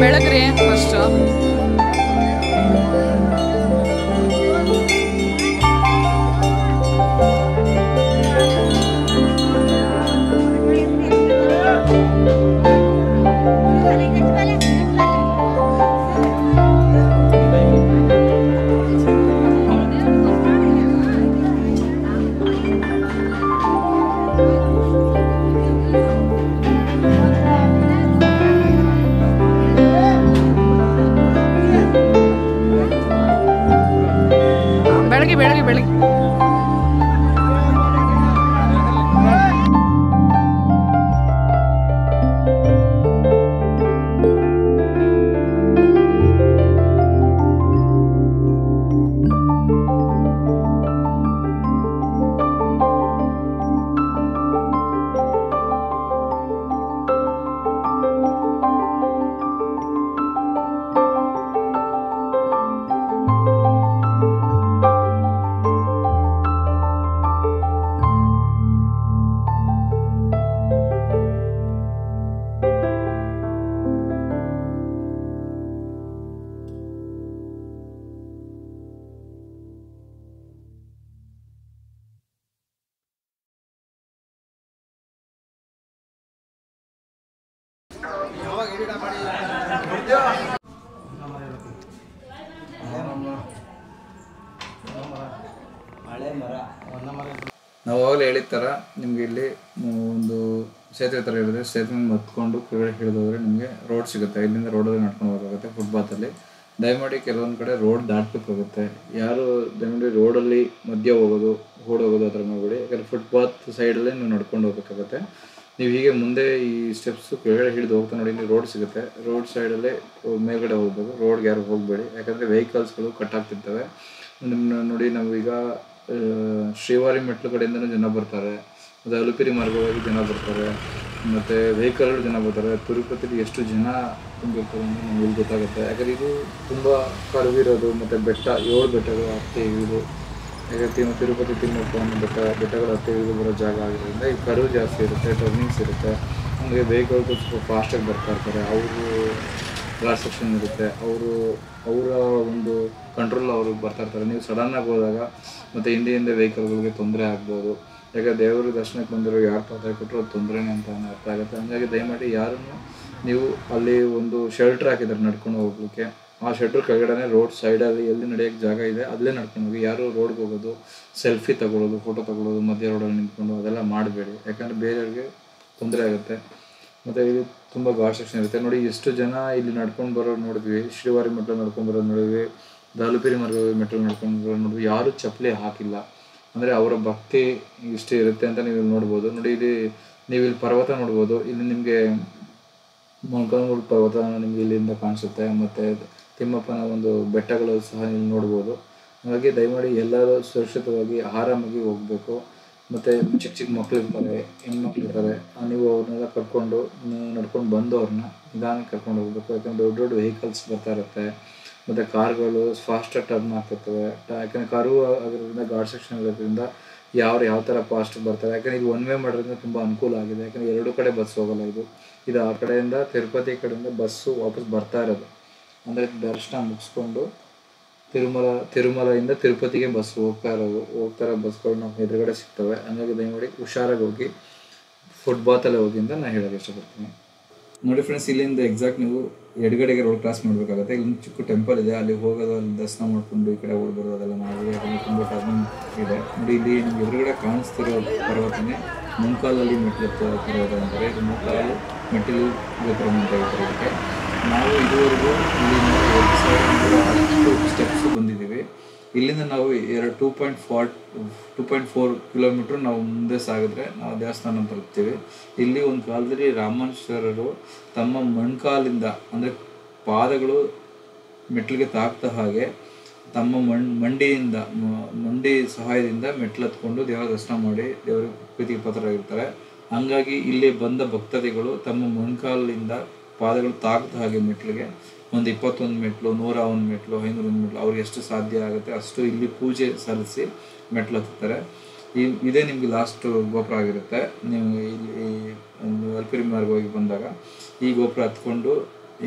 ಬೆಳಗ್ರಿ ಫಸ್ಟ್ ಬೆಳಗ್ಗೆ ನಾವು ಆವಾಗಲೇ ಹೇಳಿದ ಥರ ನಿಮಗೆ ಇಲ್ಲಿ ಒಂದು ಸೇತುವೆ ಥರ ಇರುತ್ತೆ. ಸೇತುವೆ ಮತ್ಕೊಂಡು ಕೆಳಗಡೆ ಹಿಡಿದೋದ್ರೆ ನಿಮಗೆ ರೋಡ್ ಸಿಗುತ್ತೆ. ಇಲ್ಲಿಂದ ರೋಡಲ್ಲಿ ನಡ್ಕೊಂಡು ಹೋಗೋಕ್ಕಾಗುತ್ತೆ. ಫುಟ್ಪಾತಲ್ಲಿ ದಯಮಾಡಿ ಕೆಲವೊಂದು ಕಡೆ ರೋಡ್ ದಾಟಬೇಕಾಗುತ್ತೆ. ಯಾರು ದಯಮಾಡಿ ರೋಡಲ್ಲಿ ಮಧ್ಯ ಹೋಗೋದು ಓಡೋಗೋದು ಆ ಥರ ಮಾಡಬೇಡಿ. ಯಾಕಂದರೆ ಫುಟ್ಪಾತ್ ಸೈಡಲ್ಲೇ ನೀವು ನಡ್ಕೊಂಡು ಹೋಗಬೇಕಾಗುತ್ತೆ. ನೀವು ಹೀಗೆ ಮುಂದೆ ಈ ಸ್ಟೆಪ್ಸು ಕೆಳಗಡೆ ಹಿಡಿದು ಹೋಗ್ತಾ ನೋಡಿ, ಇಲ್ಲಿ ರೋಡ್ ಸಿಗುತ್ತೆ. ರೋಡ್ ಸೈಡಲ್ಲೇ ಮೇಲ್ಗಡೆ ಹೋಗ್ಬೇಕು. ರೋಡ್ಗೆ ಯಾರು ಹೋಗಬೇಡಿ, ಯಾಕಂದರೆ ವೆಹಿಕಲ್ಸ್ಗಳು ಕಟ್ ಆಗ್ತಿರ್ತವೆ. ನೋಡಿ ನಾವೀಗ ಶ್ರೀವಾರಿ ಮೆಟ್ಲು ಕಡೆಯಿಂದನೂ ಜನ ಬರ್ತಾರೆ, ಮತ್ತು ಅಲುಪಿರಿ ಮಾರ್ಗವಾಗಿ ಜನ ಬರ್ತಾರೆ, ಮತ್ತು ವೆಹಿಕಲ್ಗಳು ಜನ ಬರ್ತಾರೆ. ತಿರುಪತಿಲಿ ಎಷ್ಟು ಜನ ತುಂಬಿರ್ತಾರೆ ಅಂದರೆ ನಮ್ಗೆ ಇಲ್ಲಿ ಗೊತ್ತಾಗುತ್ತೆ. ಯಾಕಂದರೆ ಇದು ತುಂಬ ಕರ್ವಿರೋದು ಮತ್ತು ಬೆಟ್ಟ 7 ಬೆಟ್ಟಗಳು ಹತ್ತಿ ಇಳಿದು, ಯಾಕಂದರೆ ತಿರುಪತಿ ತಿಮ್ಮಪ್ಪ ಅನ್ನೋ ಬೆಟ್ಟಗಳು ಹತ್ತಿ ಇಳಿದು ಬರೋ ಜಾಗ ಆಗಿರೋದ್ರಿಂದ ಈ ಕರ್ವ್ ಜಾಸ್ತಿ ಇರುತ್ತೆ, ಟರ್ನಿಂಗ್ಸ್ ಇರುತ್ತೆ. ಹಾಗೆ ವೆಹಿಕಲ್ಗಳು ಸ್ವಲ್ಪ ಫಾಸ್ಟಾಗಿ ಬರ್ತಾ ಇರ್ತಾರೆ. ಅವರು ಘಾಟ್ ಸೆಕ್ಷನ್ ಇರುತ್ತೆ, ಅವರ ಒಂದು ಕಂಟ್ರೋಲ್ ಅವರು ಬರ್ತಾ ಇರ್ತಾರೆ. ನೀವು ಸಡನ್ನಾಗಿ ಹೋದಾಗ ಮತ್ತು ಹಿಂದೆ ವೆಹಿಕಲ್ಗಳಿಗೆ ತೊಂದರೆ ಆಗ್ಬೋದು. ಯಾಕೆ ದೇವರ ದರ್ಶನಕ್ಕೆ ಬಂದಿರೋ ಯಾರು ಪಾತ್ರೆ ಕೊಟ್ಟರು ಅದು ತೊಂದರೆನೇ ಅಂತ ಅರ್ಥ ಆಗುತ್ತೆ. ಹಾಗಾಗಿ ದಯಮಾಡಿ ಯಾರನ್ನು ನೀವು ಅಲ್ಲಿ ಒಂದು ಶೆಲ್ಟರ್ ಹಾಕಿದ್ದಾರೆ ನಡ್ಕೊಂಡು ಹೋಗ್ಲಿಕ್ಕೆ, ಆ ಶೆಲ್ಟರ್ ಕೆಳಗಡೆ ರೋಡ್ ಸೈಡಲ್ಲಿ ಎಲ್ಲಿ ನಡೆಯೋಕ್ಕೆ ಜಾಗ ಇದೆ ಅಲ್ಲೇ ನಡ್ಕೊಂಡು ಹೋಗಿ. ಯಾರು ರೋಡ್ಗೆ ಹೋಗೋದು, ಸೆಲ್ಫಿ ತಗೊಳ್ಳೋದು, ಫೋಟೋ ತಗೊಳ್ಳೋದು ಮಧ್ಯ ರೋಡಲ್ಲಿ ನಿಂತ್ಕೊಂಡು ಅದೆಲ್ಲ ಮಾಡಬೇಡಿ. ಯಾಕಂದರೆ ಬೇರೆಯವ್ರಿಗೆ ತೊಂದರೆ ಆಗುತ್ತೆ. ಮತ್ತು ಇದು ತುಂಬ ಘಾಟ್ ಸೆಕ್ಷನ್ ಇರುತ್ತೆ. ನೋಡಿ ಎಷ್ಟು ಜನ ಇಲ್ಲಿ ನಡ್ಕೊಂಡು ಬರೋದು ನೋಡಿದ್ವಿ, ಶ್ರೀವಾರಿ ಮೆಟ್ಲು ನಡ್ಕೊಂಡು ಬರೋದು ನೋಡಿದ್ವಿ, ದಾಲುಪಿರಿ ಮಾರ್ಗ ಮೆಟ್ಲು ನಡ್ಕೊಂಡು ಬರೋದು ನೋಡಿದ್ವಿ. ಯಾರೂ ಚಪ್ಪಲಿ ಹಾಕಿಲ್ಲ. ಅಂದರೆ ಅವರ ಭಕ್ತಿ ಇಷ್ಟೇ ಇರುತ್ತೆ ಅಂತ ನೀವು ಇಲ್ಲಿ ನೋಡ್ಬೋದು. ನೋಡಿ ನೀವು ಇಲ್ಲಿ ಪರ್ವತ ನೋಡ್ಬೋದು. ಇಲ್ಲಿ ನಿಮಗೆ ಮೊಣಕಾಲ್ಮೂರು ಪರ್ವತ ನಿಮಗೆ ಇಲ್ಲಿಂದ ಕಾಣಿಸುತ್ತೆ. ಮತ್ತು ತಿಮ್ಮಪ್ಪನ ಒಂದು ಬೆಟ್ಟಗಳು ಸಹ ಇಲ್ಲಿ ನೋಡ್ಬೋದು. ಹಾಗಾಗಿ ದಯಮಾಡಿ ಎಲ್ಲರೂ ಸುರಕ್ಷಿತವಾಗಿ ಆರಾಮಾಗಿ ಹೋಗಬೇಕು. ಮತ್ತು ಚಿಕ್ಕ ಮಕ್ಕಳು ಇರ್ತಾರೆ, ಹೆಣ್ಮಕ್ಳು ಇರ್ತಾರೆ, ನೀವು ಅವ್ರನ್ನೆಲ್ಲ ಕರ್ಕೊಂಡು ನಡ್ಕೊಂಡು ಬಂದು ಅವ್ರನ್ನ ನಿಧಾನಕ್ಕೆ ಕರ್ಕೊಂಡು ಹೋಗಬೇಕು. ಯಾಕಂದರೆ ದೊಡ್ಡ ವೆಹಿಕಲ್ಸ್ ಬರ್ತಾ ಇರುತ್ತೆ ಮತ್ತು ಕಾರ್ಗಳು ಫಾಸ್ಟಾಗಿ ಟರ್ನ್ ಆಗ್ತಿರ್ತವೆ. ಯಾಕಂದರೆ ಕಾರು ಆಗಿರೋದ್ರಿಂದ ಘಾಟ್ ಸೆಕ್ಷನ್ ಇರೋದ್ರಿಂದ ಯಾವ ಥರ ಫಾಸ್ಟ್ ಬರ್ತಾರೆ. ಯಾಕಂದರೆ ಇದು ಒನ್ ವೇ ಮಾಡೋದ್ರಿಂದ ತುಂಬ ಅನುಕೂಲ ಆಗಿದೆ. ಯಾಕಂದರೆ ಎರಡೂ ಕಡೆ ಬಸ್ ಹೋಗೋಲ್ಲ. ಇದು ಆ ಕಡೆಯಿಂದ ತಿರುಪತಿ ಕಡೆಯಿಂದ ಬಸ್ಸು ವಾಪಸ್ ಬರ್ತಾ ಇರೋದು. ಅಂದರೆ ದರ್ಶನ ಮುಗಿಸ್ಕೊಂಡು ತಿರುಮಲೆಯಿಂದ ತಿರುಪತಿಗೆ ಬಸ್ ಹೋಗ್ತಾ ಬಸ್ಗಳು ನಮ್ಮ ಎದುರುಗಡೆ ಸಿಗ್ತವೆ. ಹಂಗಾಗಿ ದಯಮಾಡಿ ಹುಷಾರಾಗಿ ಹೋಗಿ, ಫುಟ್ಪಾತಲ್ಲೇ ಹೋಗಿ ಅಂತ ನಾನು ಹೇಳೋಕ್ಕೆ ಇಷ್ಟಪಡ್ತೀನಿ. ನೋಡಿ ಫ್ರೆಂಡ್ಸ್, ಇಲ್ಲಿಂದ ಎಕ್ಸಾಕ್ಟ್ ನೀವು ಎಡಗಡೆಗೆ ರೋಡ್ ಕ್ರಾಸ್ ಮಾಡಬೇಕಾಗುತ್ತೆ. ಇಲ್ಲೊಂದು ಚಿಕ್ಕ ಟೆಂಪಲ್ ಇದೆ, ಅಲ್ಲಿ ಹೋಗೋದು, ಅಲ್ಲಿ ದರ್ಶನ ಮಾಡಿಕೊಂಡು ಈ ಕಡೆ ಓಡ್ಬರೋದು ಅದೆಲ್ಲ ಮಾಡಿ. ಯಾಕಂದರೆ ತುಂಬ ಟರ್ನಿಂಗ್ ಇದೆ. ನೋಡಿ ಇಲ್ಲಿ ನಿಮ್ಗೆ ಎದುರುಗಡೆ ಕಾಣಿಸ್ತಿರೋ ಪರ್ವತನೇ ಮೊಣಕಾಲಲ್ಲಿ ಮೆಟ್ಟಿಲು ಪರ್ವತ ಅಂತಾರೆ. ಇದು ಮೊಣಕಾಲು ಮೆಟ್ಟಿಲು ಗೋಪುರ ಅಂತ ಹೇಳ್ತಾರೆ ಇದಕ್ಕೆ. ನಾವು ಇದುವರೆಗೂ ಇಲ್ಲಿ 2,110 ಸ್ಟೆಪ್ಸ್ ಬಂದಿದ್ದೀವಿ. ಇಲ್ಲಿಂದ ನಾವು 2.4 ಕಿಲೋಮೀಟ್ರ್ ನಾವು ಮುಂದೆ ಸಾಗಿದ್ರೆ ನಾವು ದೇವಸ್ಥಾನ ತಲುಪ್ತೀವಿ. ಇಲ್ಲಿ ಒಂದು ಕಾಲದಲ್ಲಿ ರಾಮಾನುಜರು ತಮ್ಮ ಮೊಣಕಾಲಿಂದ, ಅಂದರೆ ಪಾದಗಳು ಮೆಟ್ಲಿಗೆ ತಾಕ್ತ ಹಾಗೆ ತಮ್ಮ ಮಂಡಿ ಸಹಾಯದಿಂದ ಮೆಟ್ಲು ಹತ್ಕೊಂಡು ದೇವರ ದರ್ಶನ ಮಾಡಿ ದೇವರಿಗೆ ಪ್ರೀತಿಗೆ ಪಾತ್ರರಾಗಿರ್ತಾರೆ. ಹಂಗಾಗಿ ಇಲ್ಲಿ ಬಂದ ಭಕ್ತಾದಿಗಳು ತಮ್ಮ ಮೊಣಕಾಲಿಂದ ಪಾದಗಳು ತಾಕ್ತ ಹಾಗೆ ಮೆಟ್ಲಿಗೆ ಒಂದು 21 ಮೆಟ್ಲು, 101 ಮೆಟ್ಲು, 501 ಮೆಟ್ಲು ಅವ್ರಿಗೆ ಎಷ್ಟು ಸಾಧ್ಯ ಆಗುತ್ತೆ ಅಷ್ಟು ಇಲ್ಲಿ ಪೂಜೆ ಸಲ್ಲಿಸಿ ಮೆಟ್ಲು ಹತ್ತುತ್ತಾರೆ. ಇದೇ ನಿಮಗೆ ಲಾಸ್ಟ್ ಗೋಪುರ ಆಗಿರುತ್ತೆ. ನೀವು ಇಲ್ಲಿ ಅಲ್ಪಿರಿ ಮಾರ್ಗವಾಗಿ ಬಂದಾಗ ಈ ಗೋಪುರ ಹತ್ಕೊಂಡು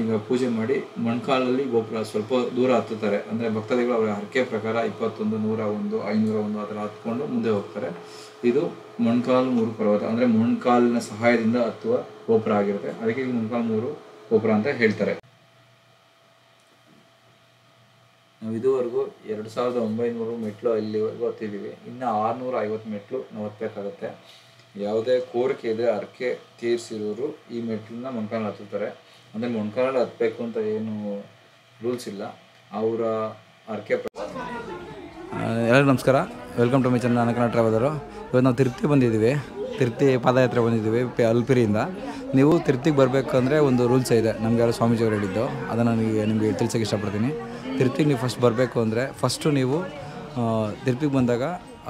ಈಗ ಪೂಜೆ ಮಾಡಿ ಮೊಣಕಾಲಲ್ಲಿ ಗೋಪುರ ಸ್ವಲ್ಪ ದೂರ ಹತ್ತುತ್ತಾರೆ. ಅಂದರೆ ಭಕ್ತಾದಿಗಳು ಅವರ ಹರಕೆ ಪ್ರಕಾರ 21, 101, 501 ಆ ಥರ ಹತ್ಕೊಂಡು ಮುಂದೆ ಹೋಗ್ತಾರೆ. ಇದು ಮೊಣಕಾಲ್ಮೂರು ಪರ್ವತ, ಅಂದರೆ ಮೊಣಕಾಲಿನ ಸಹಾಯದಿಂದ ಹತ್ತುವ ಗೋಪುರ ಆಗಿರುತ್ತೆ. ಅದಕ್ಕೆ ಇದು ಮೊಣಕಾಲ್ಮೂರು ಗೋಪುರ ಅಂತ ಹೇಳ್ತಾರೆ. ನಾವು ಇದುವರೆಗೂ 2,900 ಮೆಟ್ಲು ಇಲ್ಲಿವರೆಗೂ ಹತ್ತಿದ್ದೀವಿ. ಇನ್ನು 650 ಮೆಟ್ಲು ನಾವು ಹತ್ತಬೇಕಾಗತ್ತೆ. ಯಾವುದೇ ಕೋರಿಕೆ ಇದೆ, ಹರಕೆ ತೀರಿಸಿರೋರು ಈ ಮೆಟ್ಲನ್ನ ಮೊಣಕಾಲಲ್ಲಿ ಹತ್ತುತ್ತಾರೆ. ಅಂದರೆ ಮೊಣಕಾಲಲ್ಲಿ ಹತ್ತಬೇಕು ಅಂತ ಏನು ರೂಲ್ಸ್ ಇಲ್ಲ, ಅವರ ಹರಕೆ. ಎಲ್ಲರಿಗೂ ನಮಸ್ಕಾರ, welcome to my channel ಅನಕನ traveller. ಇವತ್ತು ನಾವು ತಿರುಪತಿ ಬಂದಿದ್ದೀವಿ, ತಿರುಪತಿ ಪಾದಯಾತ್ರೆ ಬಂದಿದ್ದೀವಿ ಅಲ್ಪಿರಿಯಿಂದ. ನೀವು ತಿರುಪತಿಗೆ ಬರಬೇಕಂದ್ರೆ ಒಂದು ರೂಲ್ಸ್ ಇದೆ, ನಮ್ಗೆ ಯಾರು ಸ್ವಾಮೀಜಿಯವರು ಹೇಳಿದ್ದು, ಅದನ್ನು ನಿಮಗೆ ತಿಳಿಸೋಕ್ಕೆ ಇಷ್ಟಪಡ್ತೀನಿ. ತಿರುಪತಿಗೆ ನೀವು ಫಸ್ಟ್ ಬರಬೇಕು ಅಂದರೆ ಫಸ್ಟು ನೀವು ತಿರುಪತಿಗೆ ಬಂದಾಗ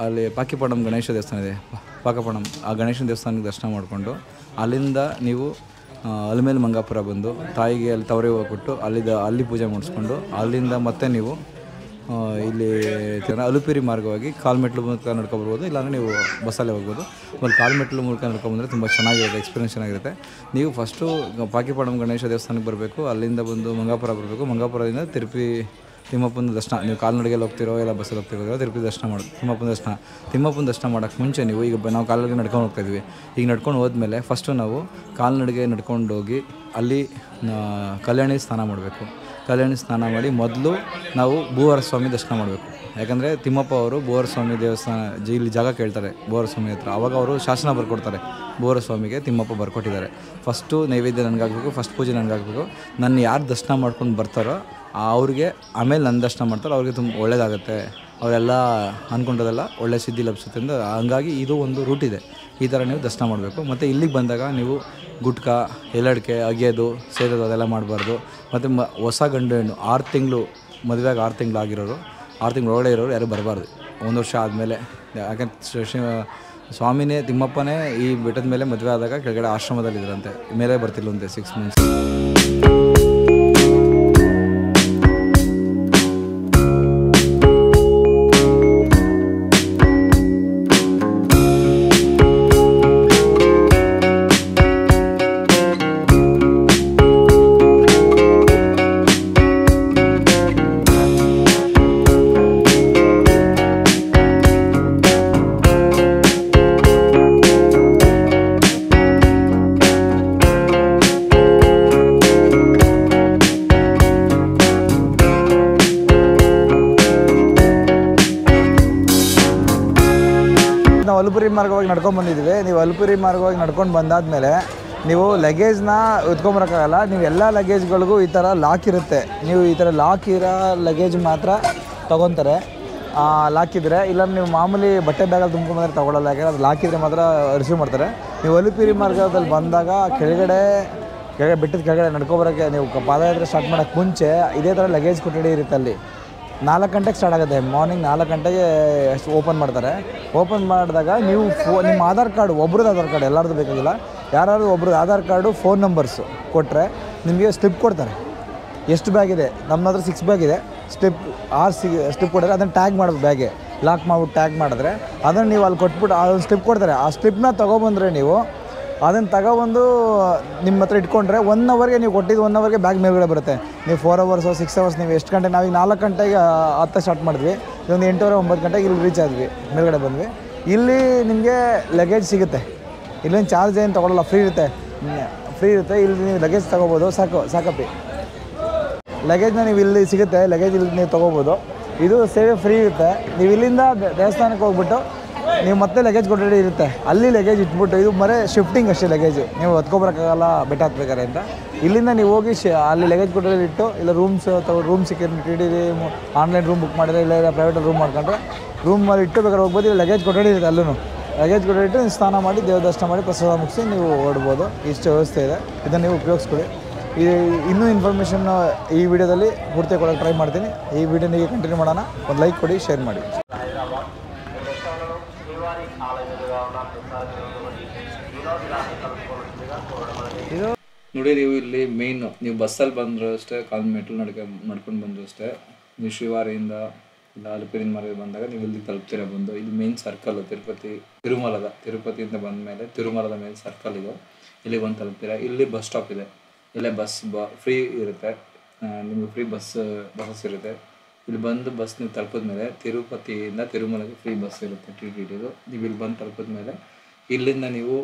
ಅಲ್ಲಿ ಪಾಕಿಪಡಂ ಗಣೇಶ ದೇವಸ್ಥಾನ ಇದೆ, ಪಾಕಪಡಂ, ಆ ಗಣೇಶನ ದೇವಸ್ಥಾನಕ್ಕೆ ದರ್ಶನ ಮಾಡಿಕೊಂಡು ಅಲ್ಲಿಂದ ನೀವು ಅಲ್ಮೇಲೆ ಮಂಗಾಪುರ ಬಂದು ತಾಯಿಗೆ ಅಲ್ಲಿ ತವರೆ ಹೂವು ಕೊಟ್ಟು ಅಲ್ಲಿ ಪೂಜೆ ಮಾಡಿಸ್ಕೊಂಡು ಅಲ್ಲಿಂದ ಮತ್ತೆ ನೀವು ಇಲ್ಲಿ ಅಲುಪಿರಿ ಮಾರ್ಗವಾಗಿ ಕಾಲ್ಮೆಟ್ಲು ಮೂಲಕ ನಡ್ಕೊಬರ್ಬೋದು. ಇಲ್ಲಾಂದರೆ ನೀವು ಬಸ್ಸಲ್ಲೇ ಹೋಗ್ಬೋದು. ಆಮೇಲೆ ಕಾಲ್ಮೆಟ್ಲು ಮೂಲಕ ನಡ್ಕೊಂಬಂದರೆ ತುಂಬ ಚೆನ್ನಾಗಿರುತ್ತೆ, ಎಕ್ಸ್ಪೀರಿಯನ್ಸ್ ಚೆನ್ನಾಗಿರುತ್ತೆ. ನೀವು ಫಸ್ಟು ಪಾಕಿಪಡಂ ಗಣೇಶ ದೇವಸ್ಥಾನಕ್ಕೆ ಬರಬೇಕು, ಅಲ್ಲಿಂದ ಬಂದು ಮಂಗಾಪುರ ಬರಬೇಕು. ಮಂಗಾಪುರದಿಂದ ತಿಮ್ಮಪ್ಪನ ದರ್ಶನ, ನೀವು ಕಾಲ್ನಡಿಗೆಯಲ್ಲಿ ಹೋಗ್ತಿರೋ ಇಲ್ಲ ಬಸ್ಸಲ್ಲಿ ಹೋಗ್ತಿರೋ ತಿರುಪತಿ ದರ್ಶನ ಮಾಡೋದು. ತಿಮ್ಮಪ್ಪನ ದರ್ಶನ ಮಾಡೋಕ್ಕೆ ಮುಂಚೆ ನೀವು ಈಗ ನಾವು ಕಾಲ್ನಡಿಗೆ ನಡ್ಕೊಂಡು ಹೋಗ್ತಾಯಿದ್ವಿ. ಈಗ ನಡ್ಕೊಂಡು ಹೋದ್ಮೇಲೆ ಫಸ್ಟು ನಾವು ಕಾಲ್ನಡಿಗೆ ನಡ್ಕೊಂಡು ಹೋಗಿ ಅಲ್ಲಿ ಕಲ್ಯಾಣಿ ಸ್ನಾನ ಮಾಡಬೇಕು. ಕಲ್ಯಾಣಿ ಸ್ನಾನ ಮಾಡಿ ಮೊದಲು ನಾವು ಭೂವರ ಸ್ವಾಮಿ ದರ್ಶನ ಮಾಡಬೇಕು. ಯಾಕಂದರೆ ತಿಮ್ಮಪ್ಪ ಅವರು ಭೂವರ ಸ್ವಾಮಿ ದೇವಸ್ಥಾನ ಇಲ್ಲಿ ಜಾಗ ಕೇಳ್ತಾರೆ ಭೂವರ ಸ್ವಾಮಿ ಹತ್ರ. ಆವಾಗ ಅವರು ಶಾಸನ ಬರ್ಕೊಡ್ತಾರೆ, ಭೂವರ ಸ್ವಾಮಿಗೆ ತಿಮ್ಮಪ್ಪ ಬರ್ಕೊಟ್ಟಿದ್ದಾರೆ. ಫಸ್ಟು ನೈವೇದ್ಯ ನನಗಾಗಬೇಕು, ಫಸ್ಟ್ ಪೂಜೆ ನನಗಾಗಬೇಕು. ನನ್ನ ಯಾರು ದರ್ಶನ ಮಾಡ್ಕೊಂಡು ಬರ್ತಾರೋ ಅವ್ರಿಗೆ ಆಮೇಲೆ ನನ್ನ ದರ್ಶನ ಮಾಡ್ತಾರೋ ಅವ್ರಿಗೆ ತುಂಬ ಒಳ್ಳೆಯದಾಗುತ್ತೆ, ಅವರೆಲ್ಲ ಅಂದ್ಕೊಂಡದೆಲ್ಲ ಒಳ್ಳೆ ಸಿದ್ಧಿ ಲಭಿಸುತ್ತೆ ಅಂತ. ಹಂಗಾಗಿ ಇದು ಒಂದು ರೂಟ್ ಇದೆ, ಈ ಥರ ನೀವು ದರ್ಶನ ಮಾಡಬೇಕು. ಮತ್ತು ಇಲ್ಲಿಗೆ ಬಂದಾಗ ನೀವು ಗುಟ್ಕ, ಎಲಡಿಕೆ, ಅಗೆಯೋದು, ಸೇರೋದು ಅದೆಲ್ಲ ಮಾಡಬಾರ್ದು. ಮತ್ತು ಹೊಸ ಗಂಡು ಹೆಣ್ಣು 6 ತಿಂಗಳು ಮದುವೆಯಾಗಿ 6 ತಿಂಗಳು ಆಗಿರೋರು, 6 ತಿಂಗಳು ಒಳಗಡೆ ಇರೋರು ಯಾರು ಬರಬಾರ್ದು 1 ವರ್ಷ ಆದಮೇಲೆ. ಯಾಕಂದ್ರೆ ಸ್ವಾಮಿನೇ ತಿಮ್ಮಪ್ಪನೇ ಈ ಬೆಟ್ಟದ ಮೇಲೆ ಮದುವೆ ಆದಾಗ ಕೆಳಗಡೆ ಆಶ್ರಮದಲ್ಲಿದ್ದರಂತೆ, ಮೇಲೆ ಬರ್ತಿಲ್ಲಂತೆ 6 ಮಂತ್ಸ್. ನಾವು ಅಲ್ಪುರಿ ಮಾರ್ಗವಾಗಿ ನಡ್ಕೊಂಡು ಬಂದಿದ್ದೀವಿ. ನೀವು ಅಲ್ಪುರಿ ಮಾರ್ಗವಾಗಿ ನಡ್ಕೊಂಡು ಬಂದಾದಮೇಲೆ ನೀವು ಲಗೇಜ್ನ ಎತ್ಕೊಂಬರೋಕ್ಕಾಗಲ್ಲ. ನೀವು ಎಲ್ಲ ಲಗೇಜ್ಗಳಿಗೂ ಈ ಥರ ಲಾಕ್ ಇರುತ್ತೆ. ನೀವು ಈ ಥರ ಲಾಕ್ ಇರೋ ಲಗೇಜ್ ಮಾತ್ರ ತೊಗೊತಾರೆ. ಲಾಕ್ ಇದ್ದರೆ, ಇಲ್ಲ ನೀವು ಮಾಮೂಲಿ ಬಟ್ಟೆ ಬ್ಯಾಗಲ್ಲಿ ತುಂಬ್ಕೊಂಡ್ಬಂದ್ರೆ ತೊಗೊಳ್ಳಲ್ಲ. ಯಾಕೆಂದರೆ ಅದು ಲಾಕ್ ಇದ್ದರೆ ಮಾತ್ರ ರಿಸೀವ್ ಮಾಡ್ತಾರೆ. ನೀವು ಅಲ್ಪುರಿ ಮಾರ್ಗದಲ್ಲಿ ಬಂದಾಗ ಕೆಳಗಡೆ ಬೆಟ್ಟದ ಕೆಳಗಡೆ ನಡ್ಕೊಬರೋಕ್ಕೆ ನೀವು ಪಾದಯಾತ್ರೆ ಸ್ಟಾರ್ಟ್ ಮಾಡೋಕ್ಕೆ ಮುಂಚೆ ಇದೇ ಥರ ಲಗೇಜ್ ಕೊಠಡಿ ಇರುತ್ತೆ. ಅಲ್ಲಿ 4 ಗಂಟೆಗೆ ಸ್ಟಾರ್ಟ್ ಆಗುತ್ತೆ. ಮಾರ್ನಿಂಗ್ 4 ಗಂಟೆಗೆ ಓಪನ್ ಮಾಡ್ತಾರೆ. ಓಪನ್ ಮಾಡಿದಾಗ ನೀವು ನಿಮ್ಮ ಆಧಾರ್ ಕಾರ್ಡು, ಒಬ್ರದ್ದು ಆಧಾರ್ ಕಾರ್ಡು, ಎಲ್ಲರದ್ದು ಬೇಕಾಗಿಲ್ಲ, ಯಾರಾದ್ರು ಒಬ್ರದ್ದು ಆಧಾರ್ ಕಾರ್ಡು, ಫೋನ್ ನಂಬರ್ಸು ಕೊಟ್ಟರೆ ನಿಮಗೆ ಸ್ಲಿಪ್ ಕೊಡ್ತಾರೆ. ಎಷ್ಟು ಬ್ಯಾಗ್ ಇದೆ? ನಮ್ಮ ಹತ್ರ 6 ಬ್ಯಾಗ್ ಇದೆ. ಸ್ಲಿಪ್ ಕೊಟ್ಟರೆ ಅದನ್ನು ಟ್ಯಾಗ್ ಮಾಡೋದು, ಬ್ಯಾಗೆ ಲಾಕ್ ಮಾಡ್ಬಿಟ್ಟು ಟ್ಯಾಗ್ ಮಾಡಿದ್ರೆ ಅದನ್ನು ನೀವು ಅಲ್ಲಿ ಕೊಟ್ಬಿಟ್ಟು ಅದೊಂದು ಸ್ಲಿಪ್ ಕೊಡ್ತಾರೆ. ಆ ಸ್ಲಿಪ್ನ ತೊಗೊಬಂದರೆ ನೀವು ಅದನ್ನು ತಗೊಬಂದು ನಿಮ್ಮ ಹತ್ರ ಇಟ್ಕೊಂಡ್ರೆ 1 ಅವರ್ಗೆ ನೀವು ಕೊಟ್ಟಿದ್ದು 1 ಅವರ್ಗೆ ಬ್ಯಾಗ್ ಮೇಲ್ಗಡೆ ಬರುತ್ತೆ. ನೀವು 4 ಅವರ್ಸು 6 ಅವರ್ಸ್ ನೀವು ಎಷ್ಟು ಗಂಟೆ, ನಾವೀಗ 4 ಗಂಟೆಗೆ ಹತ್ತ ಸ್ಟಾರ್ಟ್ ಮಾಡಿದ್ವಿ. ಇದೊಂದು 8 9 ಗಂಟೆಗೆ ಇಲ್ಲಿ ರೀಚ್ ಆದ್ವಿ, ಮೇಲ್ಗಡೆ ಬಂದ್ವಿ. ಇಲ್ಲಿ ನಿಮಗೆ ಲಗೇಜ್ ಸಿಗುತ್ತೆ. ಇಲ್ಲೇನು ಚಾರ್ಜ್ ಏನು ತೊಗೊಳ್ಳಲ್ಲ, ಫ್ರೀ ಇರುತ್ತೆ. ಇಲ್ಲಿ ನೀವು ಲಗೇಜ್ ತೊಗೋಬೋದು. ಸಾಕಪ್ಪಿ ಲಗೇಜ್ನ ನೀವು ಇಲ್ಲಿ ಸಿಗುತ್ತೆ. ಲಗೇಜ್ ಇಲ್ಲಿ ನೀವು ತೊಗೋಬೋದು. ಇದು ಸೇವೆ ಫ್ರೀ ಇರುತ್ತೆ. ನೀವು ಇಲ್ಲಿಂದ ದೇವಸ್ಥಾನಕ್ಕೆ ಹೋಗ್ಬಿಟ್ಟು ನೀವು ಮತ್ತೆ ಲಗೇಜ್ ಕೊಠಡಿ ಇರುತ್ತೆ, ಅಲ್ಲಿ ಲಗೇಜ್ ಇಟ್ಬಿಟ್ಟು, ಇದು ಮರೆ ಶಿಫ್ಟಿಂಗ್ ಅಷ್ಟೇ. ಲಗೇಜು ನೀವು ಹೊತ್ಕೊಬರೋಕ್ಕಾಗಲ್ಲ ಬೆಟ್ಟ ಹತ್ಬೇಕಾರೆ ಅಂತ. ಇಲ್ಲಿಂದ ನೀವು ಹೋಗಿ ಅಲ್ಲಿ ಲಗೇಜ್ ಕೊಠಡಿ ಇಟ್ಟು, ಇಲ್ಲ ರೂಮ್ ಸಿಕ್ಕಿದ್ರೆ ಆನ್ಲೈನ್ ರೂಮ್ ಬುಕ್ ಮಾಡಿದ್ರೆ, ಇಲ್ಲ ಪ್ರೈವೇಟಲ್ಲಿ ರೂಮ್ ಮಾಡ್ಕೊಂಡ್ರೆ ರೂಮಲ್ಲಿ ಇಟ್ಟು ಬೇಕಾದ್ರೆ ಹೋಗ್ಬೋದು. ಇಲ್ಲ ಲಗೇಜ್ ಕೊಠಡಿ ಇರುತ್ತೆ, ಅಲ್ಲೂ ಲಗೇಜ್ ಕೊಠಡಿ ಇಟ್ಟು ನೀವು ಸ್ನಾನ ಮಾಡಿ ದೇವ್ರ ದರ್ಶನ ಮಾಡಿ ಪ್ರಸಾದ ಮುಗಿಸಿ ನೀವು ಓಡ್ಬೋದು. ಇಷ್ಟು ವ್ಯವಸ್ಥೆ ಇದೆ. ಇದನ್ನು ನೀವು ಉಪಯೋಗಿಸ್ಕೊಳ್ಳಿ. ಇನ್ನೂ ಇನ್ಫಾರ್ಮೇಷನ್ ಈ ವಿಡಿಯೋದಲ್ಲಿ ಪೂರ್ತಿ ಕೊಡೋಕ್ಕೆ ಟ್ರೈ ಮಾಡ್ತೀನಿ. ಈ ವಿಡಿಯೋನಿಗೆ ಕಂಟಿನ್ಯೂ ಮಾಡೋಣ. ಒಂದು ಲೈಕ್ ಕೊಡಿ, ಶೇರ್ ಮಾಡಿ. ನೋಡಿ, ನೀವು ಇಲ್ಲಿ ಮೇನ್ ನೀವು ಬಸ್ಸಲ್ಲಿ ಬಂದರೂ ಅಷ್ಟೇ, ಕಾಲು ಮೆಟ್ಲು ನಡ್ಕೊಂಡು ಬಂದರೂ ಅಷ್ಟೇ, ನೀವು ಶ್ರೀವಾರಿಯಿಂದ ಇಲ್ಲ ಅಲ್ಪುರಿ ಮಾರ್ಗ ಬಂದಾಗ ನೀವು ಇಲ್ಲಿ ತಲುಪ್ತೀರ. ಬಂದು ಇದು ಮೇನ್ ಸರ್ಕಲ್ ತಿರುಪತಿಯಿಂದ ಬಂದ ಮೇಲೆ ತಿರುಮಲದ ಮೇಲೆ ಸರ್ಕಲ್ ಇದು. ಇಲ್ಲಿ ಬಂದು ತಲುಪ್ತೀರ. ಇಲ್ಲಿ ಬಸ್ ಸ್ಟಾಪ್ ಇದೆ. ಇಲ್ಲೇ ಫ್ರೀ ಇರುತ್ತೆ, ನಿಮಗೆ ಫ್ರೀ ಬಸ್ ಇರುತ್ತೆ. ಇಲ್ಲಿ ಬಂದು ಬಸ್ ನೀವು ತಲುಪಿದ ಮೇಲೆ ತಿರುಪತಿಯಿಂದ ತಿರುಮಲಗೆ ಫ್ರೀ ಬಸ್ ಇರುತ್ತೆ, TTDದು. ನೀವು ಇಲ್ಲಿ ಬಂದು ತಲುಪಿದ ಮೇಲೆ ಇಲ್ಲಿಂದ ನೀವು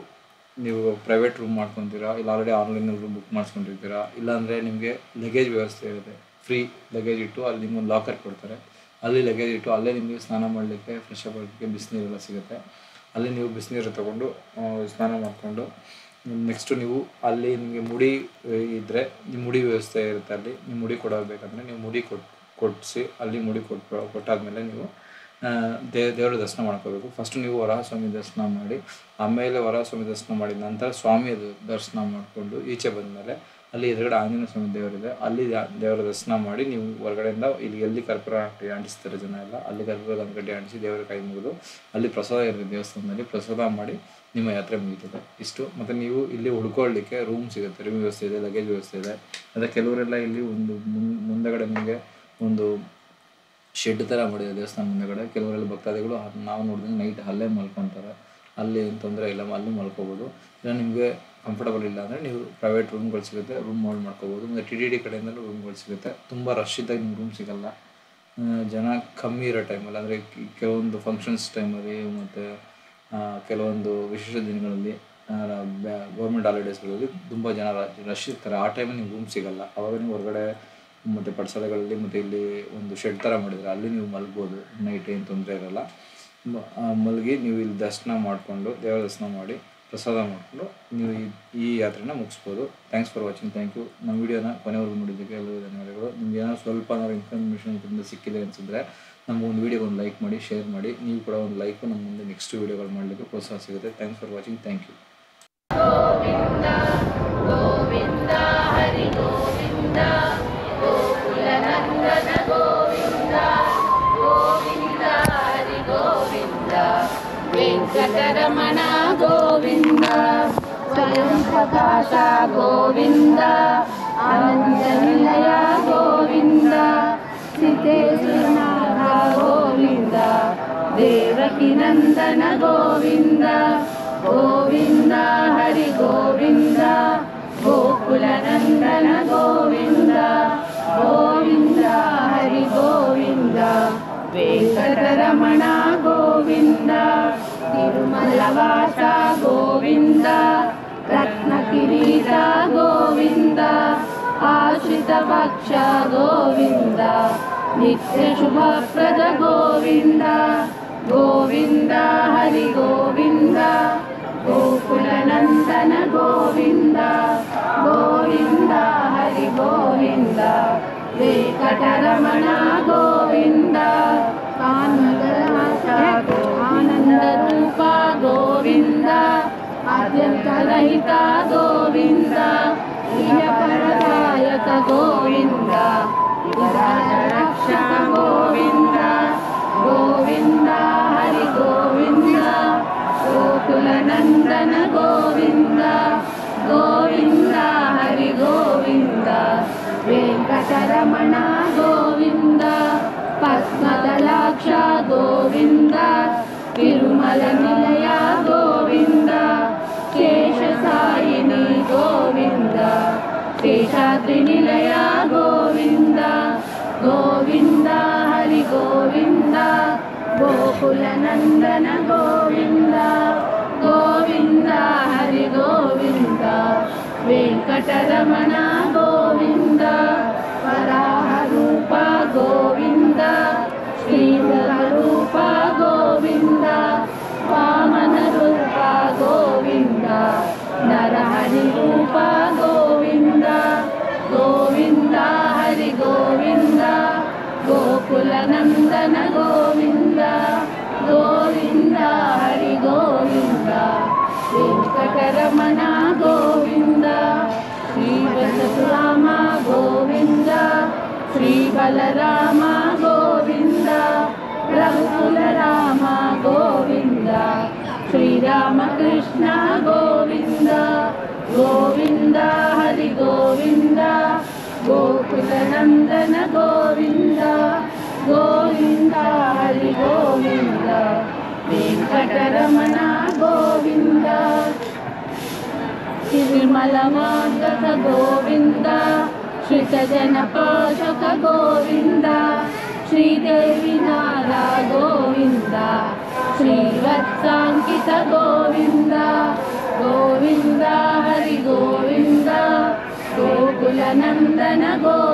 ಪ್ರೈವೇಟ್ ರೂಮ್ ಮಾಡ್ಕೊತೀರಾ, ಇಲ್ಲ ಆಲ್ರೆಡಿ ಆನ್ಲೈನಲ್ಲಿ ರೂಮ್ ಬುಕ್ ಮಾಡಿಸ್ಕೊಂಡಿರ್ತೀರಾ. ಇಲ್ಲಾಂದರೆ ನಿಮಗೆ ಲಗೇಜ್ ವ್ಯವಸ್ಥೆ ಇರುತ್ತೆ. ಫ್ರೀ ಲಗೇಜ್ ಇಟ್ಟು ಅಲ್ಲಿ ನಿಮ್ಗೊಂದು ಲಾಕರ್ ಕೊಡ್ತಾರೆ. ಅಲ್ಲಿ ಲಗೇಜ್ ಇಟ್ಟು ಅಲ್ಲೇ ನಿಮಗೆ ಸ್ನಾನ ಮಾಡಲಿಕ್ಕೆ, ಫ್ರೆಶ್ ಅಪ್ ಆಗಲಿಕ್ಕೆ ಬಿಸಿನೀರೆಲ್ಲ ಸಿಗುತ್ತೆ. ಅಲ್ಲಿ ನೀವು ಬಿಸಿನೀರು ತೊಗೊಂಡು ಸ್ನಾನ ಮಾಡಿಕೊಂಡು ನೆಕ್ಸ್ಟು ನೀವು ಅಲ್ಲಿ ನಿಮಗೆ ಮುಡಿ ಇದ್ದರೆ ನಿಮ್ಮ ಮುಡಿ ವ್ಯವಸ್ಥೆ ಇರುತ್ತೆ. ಅಲ್ಲಿ ನೀವು ಮುಡಿ ಕೊಡಬೇಕಂದ್ರೆ ನೀವು ಮುಡಿ ಕೊಡಿಸಿ ಅಲ್ಲಿ ಮುಡಿ ಕೊಟ್ಟಾದಮೇಲೆ ನೀವು ದೇವರ ದರ್ಶನ ಮಾಡ್ಕೋಬೇಕು. ಫಸ್ಟು ನೀವು ವರಹಸ್ವಾಮಿ ದರ್ಶನ ಮಾಡಿ, ಆಮೇಲೆ ವರಹಸ್ವಾಮಿ ದರ್ಶನ ಮಾಡಿದ ನಂತರ ಸ್ವಾಮಿಯದು ದರ್ಶನ ಮಾಡಿಕೊಂಡು ಈಚೆ ಬಂದಮೇಲೆ ಅಲ್ಲಿ ಎದುರುಗಡೆ ಆಂಜನೇಯ ಸ್ವಾಮಿ ದೇವರಿದೆ, ಅಲ್ಲಿ ದೇವರ ದರ್ಶನ ಮಾಡಿ ನೀವು ಹೊರಗಡೆಯಿಂದ ಇಲ್ಲಿ ಎಲ್ಲಿ ಕರ್ಪೂರ ಅಂಟಿಸ್ತಾರೆ ಜನ ಎಲ್ಲ, ಅಲ್ಲಿ ಕರ್ಪೂರದ ಗಡ್ಡೆ ಅಂಟಿಸಿ ದೇವರ ಕೈ ಮುಗಿದು ಅಲ್ಲಿ ಪ್ರಸಾದ ಇರುತ್ತೆ. ದೇವಸ್ಥಾನದಲ್ಲಿ ಪ್ರಸಾದ ಮಾಡಿ ನಿಮ್ಮ ಯಾತ್ರೆ ಮುಗೀತದೆ. ಇಷ್ಟು. ಮತ್ತು ನೀವು ಇಲ್ಲಿ ಉಳ್ಕೊಳ್ಳಿಕ್ಕೆ ರೂಮ್ ಸಿಗುತ್ತೆ, ರೂಮ್ ವ್ಯವಸ್ಥೆ ಇದೆ, ಲಗೇಜ್ ವ್ಯವಸ್ಥೆ ಇದೆ. ಅದೇ ಕೆಲವರೆಲ್ಲ ಇಲ್ಲಿ ಒಂದು ಮುಂದಗಡೆ ನಿಮಗೆ ಒಂದು ಶೆಡ್ ಥರ ಮಾಡಿದೆ ದೇವಸ್ಥಾನ ಮುಂದಗಡೆ. ಕೆಲವರೆಲ್ಲ ಭಕ್ತಾದಿಗಳು ನಾವು ನೋಡಿದ್ರೆ ನೈಟ್ ಅಲ್ಲೇ ಮಲ್ಕೊತಾರೆ. ಅಲ್ಲಿ ಏನು ತೊಂದರೆ ಇಲ್ಲ, ಅಲ್ಲಿ ಮಲ್ಕೋಬೋದು. ಇಲ್ಲ ನಿಮಗೆ ಕಂಫರ್ಟಬಲ್ ಇಲ್ಲ ಅಂದರೆ ನೀವು ಪ್ರೈವೇಟ್ ರೂಮ್ಗಳು ಸಿಗುತ್ತೆ, ರೂಮ್ ಮಾಡ್ಕೋಬೋದು. ಮತ್ತು TTD ಕಡೆಯಿಂದಲೂ ರೂಮ್ಗಳು ಸಿಗುತ್ತೆ. ತುಂಬ ರಶ್ ಇದ್ದಾಗ ನಿಮ್ಗೆ ರೂಮ್ ಸಿಗೋಲ್ಲ. ಜನ ಕಮ್ಮಿ ಇರೋ ಟೈಮಲ್ಲಿ, ಅಂದರೆ ಕೆಲವೊಂದು ಫಂಕ್ಷನ್ಸ್ ಟೈಮಲ್ಲಿ ಮತ್ತು ಕೆಲವೊಂದು ವಿಶೇಷ ದಿನಗಳಲ್ಲಿ, ಗೌರ್ಮೆಂಟ್ ಹಾಲಿಡೇಸ್ಗಳಲ್ಲಿ ತುಂಬ ಜನ ರಶ್ ಇರ್ತಾರೆ. ಆ ಟೈಮಲ್ಲಿ ನೀವು ರೂಮ್ ಸಿಗೋಲ್ಲ. ಆವಾಗ ನೀವು ಹೊರಗಡೆ ಮತ್ತು ಪಡ್ಸಾಲೆಗಳಲ್ಲಿ ಮತ್ತು ಇಲ್ಲಿ ಒಂದು ಶೆಡ್ ಥರ ಮಾಡಿದರೆ ಅಲ್ಲಿ ನೀವು ಮಲ್ಬೋದು. ನೈಟ್ ಏನು ತೊಂದರೆ ಇರೋಲ್ಲ. ಮಲಗಿ ನೀವು ಇಲ್ಲಿ ದರ್ಶನ ಮಾಡಿಕೊಂಡು ದೇವರ ದರ್ಶನ ಮಾಡಿ ಪ್ರಸಾದ ಮಾಡಿಕೊಂಡು ನೀವು ಈ ಯಾತ್ರೆನ ಮುಗಿಸ್ಬೋದು. Thanks for watching. Thank you. ನಮ್ಮ ವೀಡಿಯೋನ ಕೊನೆವರೆಗೂ ನೋಡಿದ್ದಕ್ಕೆ ಎಲ್ಲರೂ ಧನ್ಯವಾದಗಳು. ನಿಮ್ಗೆ ಏನೋ ಸ್ವಲ್ಪ ಇನ್ಫಾರ್ಮೇಷನ್ ಇದರಿಂದ ಸಿಕ್ಕಿದೆ ಅನಿಸಿದ್ರೆ ನಮ್ಗೆ ಒಂದು ವೀಡಿಯೋಗೆ ಒಂದು ಲೈಕ್ ಮಾಡಿ, ಶೇರ್ ಮಾಡಿ. ನೀವು ಕೂಡ ಒಂದು ಲೈಕು ನಮ್ಮ ಮುಂದೆ ನೆಕ್ಸ್ಟ್ ವೀಡಿಯೋಗಳು ಮಾಡಲಿಕ್ಕೆ ಪ್ರೋತ್ಸಾಹ ಸಿಗುತ್ತೆ. Thanks for watching. Thank you. Govinda Govinda Hari Govinda Gokulanandana Govinda Govinda Hari Govinda Venkataramana Govinda ಸ್ವಯಂ ಪ್ರಕಾಶ ಗೋವಿಂದ ಆನಂದ ನಿಲಯ ಗೋವಿಂದ ಸಿದ್ದೇಶ್ವರನಾಥ ಗೋವಿಂದ ದೇವಕಿ ನಂದನ ಗೋವಿಂದ ಗೋವಿಂದ ಹರಿ ಗೋವಿಂದ ಗೋಕುಲನಂದನ ಗೋವಿಂದ ಗೋವಿಂದ ಹರಿ ಗೋವಿಂದ ವೆಂಕಟರಮಣ ಗೋವಿಂದ ತಿರುಮಲವಾಸ ಗೋವಿಂದ ರತ್ನ ಕಿರೀಟ ಗೋವಿಂದ ಆಶ್ರಿತ ಪಕ್ಷ ಗೋವಿಂದ ನಿತ್ಯ ಶುಭಪ್ರದ ಗೋವಿಂದ ಗೋವಿಂದ ಹರಿ ಗೋವಿಂದ ಗೋಕುಲನಂದನ ಗೋವಿಂದ ಗೋವಿಂದ ಹರಿ ಗೋವಿಂದ ವೆಂಕಟರಮಣ ಗೋವಿಂದ ಆನಂದ ರೂಪ ಗೋವಿಂದ ಆದ್ಯಂತರಹಿತ ಗೋವಿಂದ ಪರದಾಯಕ ಗೋವಿಂದ ರಕ್ಷಕ ಗೋವಿಂದ ಗೋವಿಂದ ಹರಿ ಗೋವಿಂದ ಗೋಕುಲನಂದನ ಗೋವಿಂದ ಗೋವಿಂದ ಹರಿ ಗೋವಿಂದ ವೆಂಕಟರಮಣ ಗೋವಿಂದ ಪದ್ಮದಲಾಕ್ಷ ಗೋವಿಂದ ತಿರುಮಲ ನಿಲಯ ಗೋವಿಂದ ಶೇಷಸಾಯಿನಿ ಗೋವಿಂದ ಶೇಷಾದ್ರಿ ನಿಲಯ ಗೋವಿಂದ ಗೋವಿಂದ ಹರಿ ಗೋವಿಂದ ಗೋಕುಲನಂದನ ಗೋವಿಂದ ಗೋವಿಂದ ಹರಿ ಗೋವಿಂದ ವೆಂಕಟರಮಣ ಗೋವಿಂದ ವರಾಹ ರೂಪ ಗೋವಿಂದ ಶ್ರೀಧರ ರೂಪ ಗೋವಿಂದ ವಾಮನ ರೂಪ ಗೋವಿಂದ ನರಹರಿ ರೂಪ ಗೋವಿಂದ ಗೋವಿಂದ ಹರಿ ಗೋವಿಂದ ಗೋಕುಲನಂದನ ಗೋವಿಂದ ಗೋವಿಂದ ಹರಿ ಗೋವಿಂದ ವೆಂಕಟರಮಣ ಗೋವಿಂದ ಶ್ರೀ ಬಲರಾಮ ಗೋವಿಂದ ಶ್ರೀ ಬಲರಾಮ ಗೋವಿಂದ ರಘುಕುಲ ರಾಮ ಗೋವಿಂದ ಶ್ರೀರಾಮಕೃಷ್ಣ ಗೋವಿಂದ ಗೋವಿಂದ ಹರಿ ಗೋವಿಂದ ಗೋಕುಲನಂದನ ಗೋವಿಂದ ಗೋವಿಂದ ಹರಿ ಗೋವಿಂದ ವೆಂಕಟರಮಣ ಗೋವಿಂದ ತಿರುಮಲವಾಗತ ಗೋವಿಂದ ಶ್ರಿತಜನಪೋಷಕ ಗೋವಿಂದ ಶ್ರೀದೇವಿ ನಾರ ಗೋವಿಂದ ಶ್ರೀವತ್ಸಾಂಕಿತ ಗೋವಿಂದ ಗೋವಿಂದ ಹರಿ ಗೋವಿಂದ ಗೋಕುಲನಂದನ ಗೋವಿಂದ